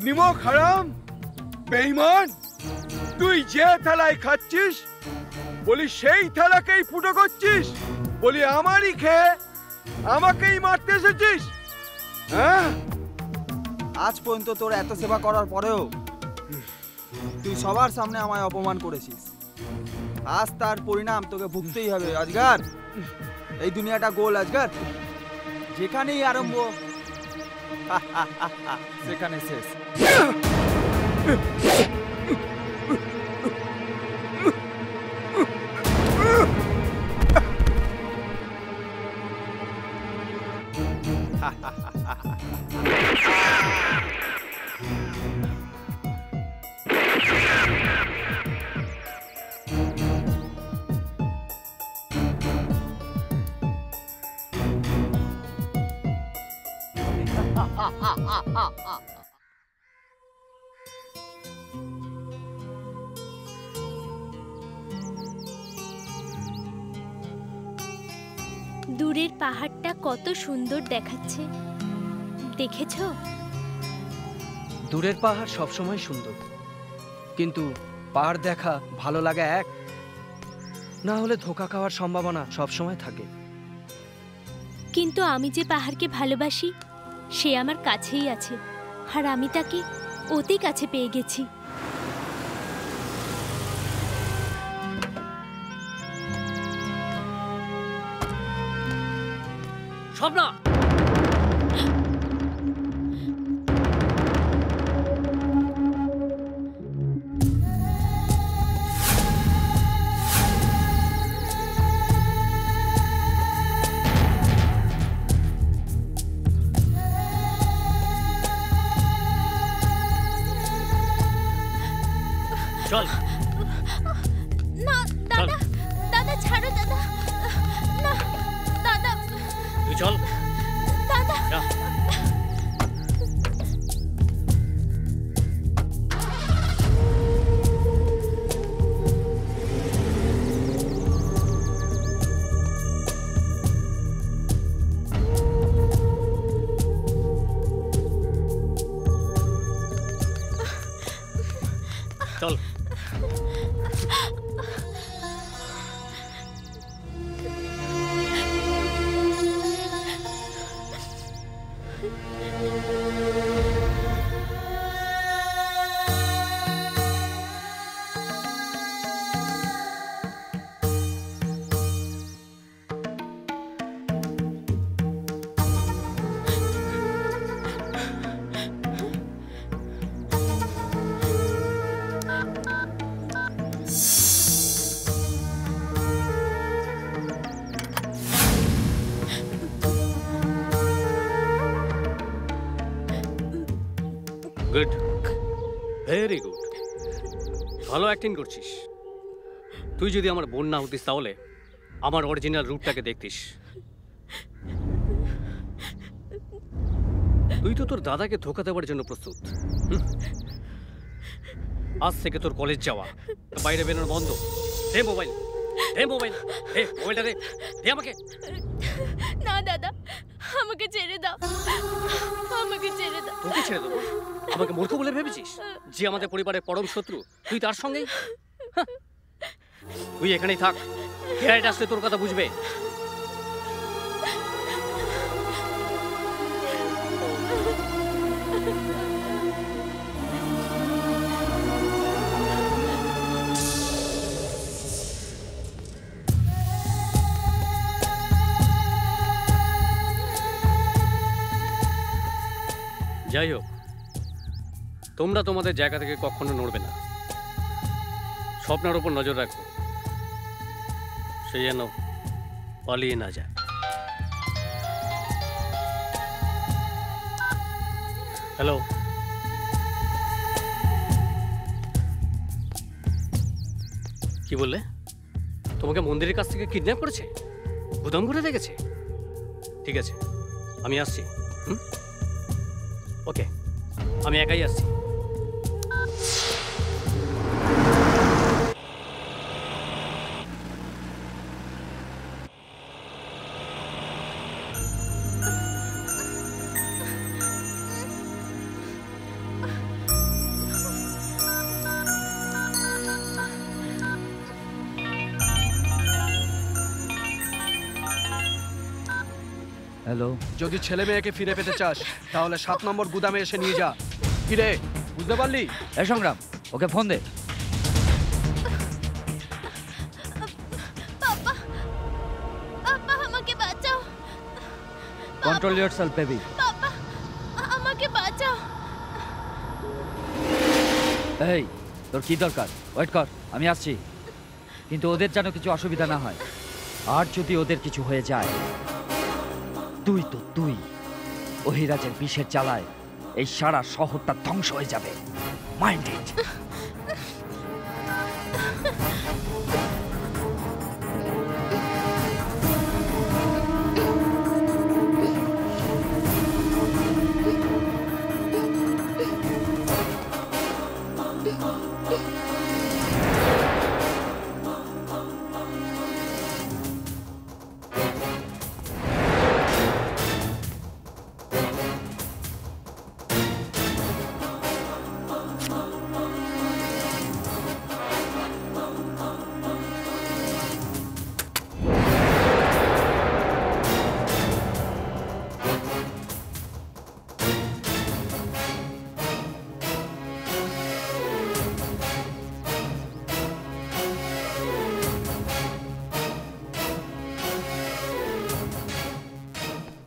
নিমক হারাম বেঈমান, তুই যে থালায় খাচ্ছিস বলি সেই থালাকেই ফুটো করছিস, বলি আমারই খেয়ে আমাকেই মারতে এসেছিস। হ্যাঁ, আজ পর্যন্ত তোর এত সেবা করার পরেও তুই সবার সামনে আমায় অপমান করেছিস। আজ তার পরিণাম তোকে ভুগতেই হবে আজগার। এই দুনিয়াটা গোল আজগার, যেখানেই আরম্ভ সেখানে শেষ। দূরের পাহাড়টা কত সুন্দর দেখাচ্ছে, দেখেছো? দূরের পাহাড় সবসময় সুন্দর, কিন্তু পাহাড় দেখা ভালো লাগা এক, না হলে ধোঁকা খাওয়ার সম্ভাবনা সবসময় থাকে। কিন্তু আমি যে পাহাড়কে ভালোবাসি সে আমার কাছেই আছে, আর আমি তাকে অতি কাছে পেয়ে গেছি। স্বপ্না, চল। না দাদা, দাদা ছাড়ো দাদা, না দাদা, তুই চল দাদা। যা। চল। গুড, ভেরি গুড, ভালো অ্যাক্টিং করছিস। তুই যদি আমার বোন না হতিস তাহলে আমার অরিজিনাল রূপটাকে দেখতিস। তুই তো তোর দাদাকে ধোকা দেওয়ার জন্য প্রস্তুত। আজ থেকে তোর কলেজ যাওয়া, বাইরে বেরোনো বন্ধ। দে মোবাইল, দে মোবাইল, দে মোবাইলটা, দে দে আমাকে। না দাদা, আমাকে ছেড়ে দাও, আমাকে ছেড়ে দাও। তোকে ছেড়ে দেবো? আমাকে মূর্খ বলে ভেবেছিস? যে আমাদের পরিবারের পরম শত্রু, তুই তার সঙ্গেই? তুই এখানেই থাক, ফ্লাইট আসলে তোর কথা বুঝবে। যাই হোক, তোমরা তোমাদের জায়গা থেকে কখনো নড়বে না। স্বপ্নের উপর নজর রাখো, সে যেন পালিয়ে না যায়। হ্যালো, কি বললে? তোমাকে মন্দিরের কাছ থেকে কিডন্যাপ করেছে, গুদাম করে রেখেছে? ঠিক আছে, আমি আসছি। ওকে, আমি একাই আসছি। হ্যালো। যদি ছেলে মেয়েকে ফিরে পেতে চাস তাহলে 7 নম্বর গুদামে এসে নিয়ে যা। কি রে, বুঝতে পারলি? এ সংগ্রাম, ওকে ফোন দে। পাপা, পাপা আমাকে বাঁচাও। Control yourself baby. পাপা, আমাকে বাঁচাও। এই, তোর কি দরকার? ওয়েট কর, আমি আসছি। কিন্তু ওদের যেন কিছু অসুবিধা না হয়। আর যদি ওদের কিছু হয়ে যায়, তুই অহিরাজের বিষের জ্বালায় এই সারা শহরটা ধ্বংস হয়ে যাবে। Mind it.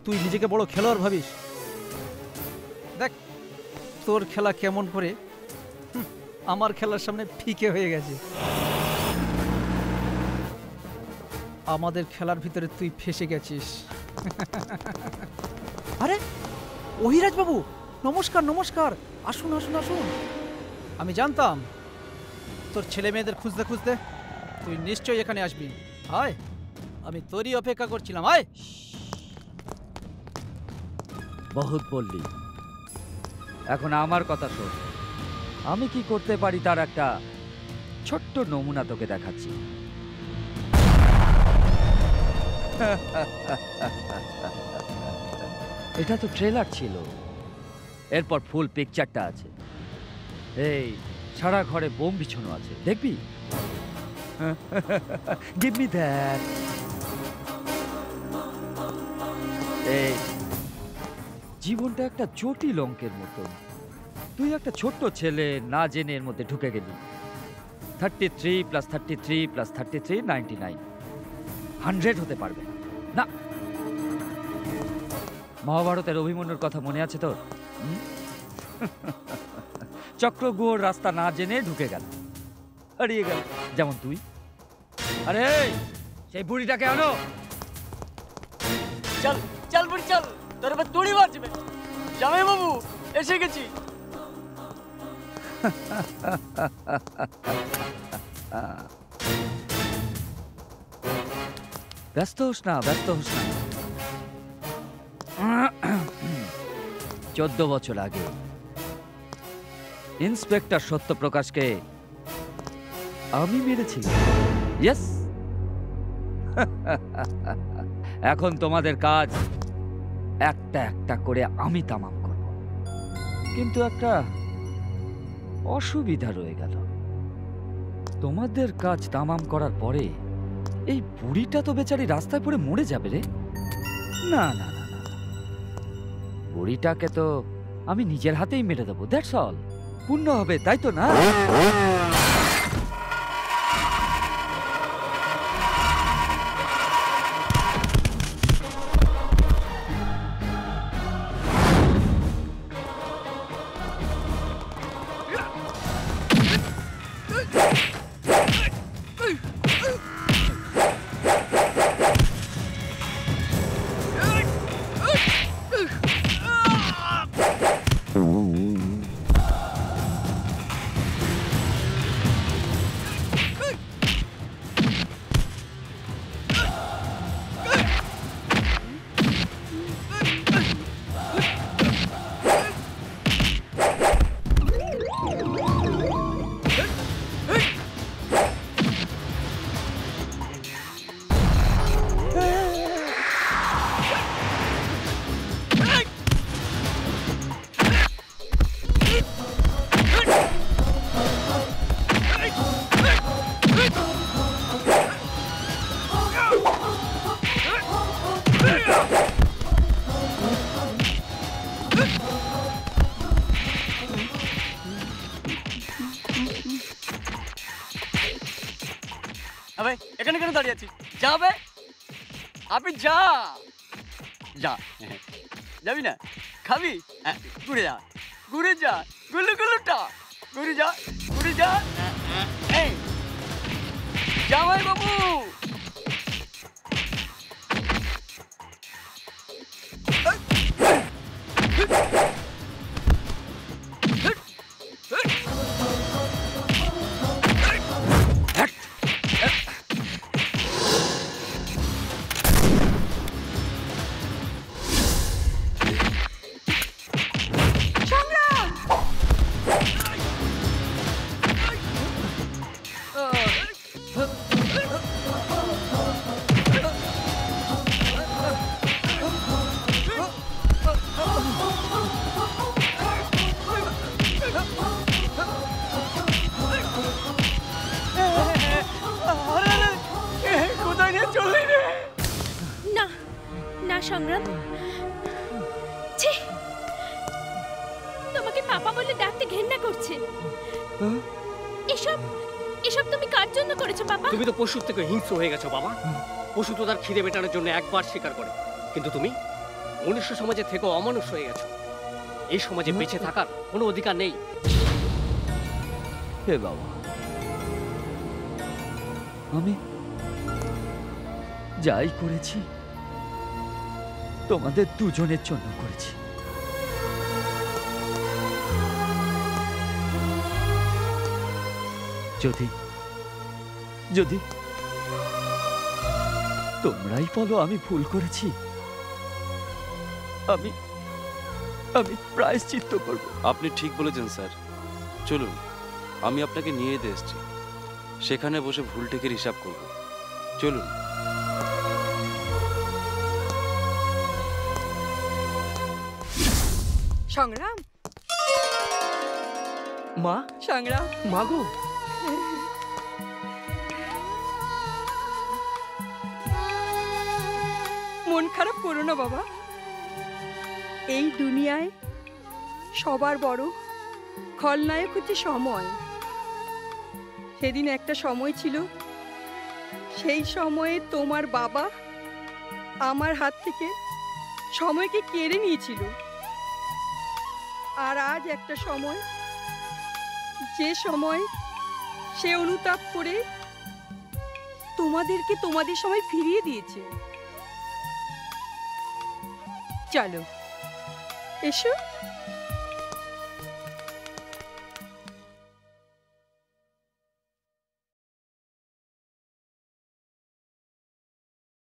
তুই নিজেকে বড় খেলোয়াড় ভাবিস? দেখ তোর খেলা কেমন করে আমার খেলার সামনে ফিকে হয়ে গেছে। আমাদের খেলার ভিতরে তুই ফেসে গেছিস। আরে অহিরাজ বাবু, নমস্কার নমস্কার, আসুন আসুন আসুন। আমি জানতাম তোর ছেলে মেয়েদের খুঁজতে খুঁজতে তুই নিশ্চয়ই এখানে আসবি। আয়, আমি তোরই অপেক্ষা করছিলাম। আয়। বহুত বললি, এখন আমার কথা শোন। আমি কি করতে পারি তার একটা ছোট্ট নমুনা তোকে দেখাচ্ছি। এটা তো ট্রেলার ছিল, এরপর ফুল পিকচারটা আছে। এই সারা ঘরে বোম বিছানো আছে, দেখবি? Give me that. এই জীবনটা একটা জটিল অঙ্কের মতো। তুই একটা ছোট্ট ছেলে, না জেনে এর মধ্যে ঢুকে গেলি। 33 + 33 + 33 99। 100 হতে পারবে না। মহাভারতের অভিমন্যুর কথা মনে আছে তোর? চক্রগুহর রাস্তা না জেনে ঢুকে গেল, হারিয়ে গেল, যেমন তুই। আরে সেই বুড়িটাকে আনো। চল চল বুড়ি চল, তোর এবার তুড়ি বাজবে। জামাই বাবু এসে গেছি। ব্যস্ত হোস না, ব্যস্ত হোস না। 14 বছর আগে ইন্সপেক্টর সত্যপ্রকাশকে আমি মেরেছিলাম। ইয়েস। এখন তোমাদের কাজ একটা একটা করে আমি তামাম করব, কিন্তু একটা অসুবিধা রয়ে গেল। তোমাদের কাজ তামাম করার পরে এই বুড়িটা তো বেচারি রাস্তায় পড়ে মরে যাবে রে। না না না না, বুড়িটাকে তো আমি নিজের হাতেই মেরে দেবো। That's all. পূর্ণ হবে, তাই তো না? আবে এখানে কেন দাঁড়িয়ে আছিস? যাবে আপনি যা যা যাবি না খাবি ঘুরে যা ঘুরে যা গুলু গুলুটা ঘুরে যা ঘুরে যা এই জামাই বাবু সংগ্রাম ছি তোমাকে পাপা বলে ডাকতে ঘেন্না করছে এসব এসব তুমি কার জন্য করেছো পাপা? তুমি তো পশুর থেকে হিংস্র হয়ে গেছো বাবা। পশু তো তার খিদে মেটানোর জন্য একবার শিকার করে, কিন্তু তুমি মনুষ্য সমাজে থেকেও অমানুষ হয়ে গেছো। এই সমাজে বেঁচে থাকার কোনো অধিকার নেই। হে বাবা, আমি যাই করেছি তোমাদের দুজনের জন্য করেছি। যদি যদি তোমরাই বলো আমি ভুল করেছি, আমি আমি প্রায়শ্চিত্ত করব। আপনি ঠিক বলেছেন স্যার। চলুন, আমি আপনাকে নিয়ে যেতে এসেছি, সেখানে বসে ভুলটিকে হিসাব করব। চলুন। সংগ্রাম, মা, সংগ্রাম, মাগো, মন খারাপ করো না বাবা। এই দুনিয়ায় সবার বড় খলনায়ক হচ্ছে সময়। সেদিন একটা সময় ছিল, সেই সময়ে তোমার বাবা আমার হাত থেকে সময়কে কেড়ে নিয়েছিল। আর আজ একটা সময়, যে সময় সে অনুতাপ করে তোমাদেরকে তোমাদের সময় ফিরিয়ে দিয়েছে। চলো এসো।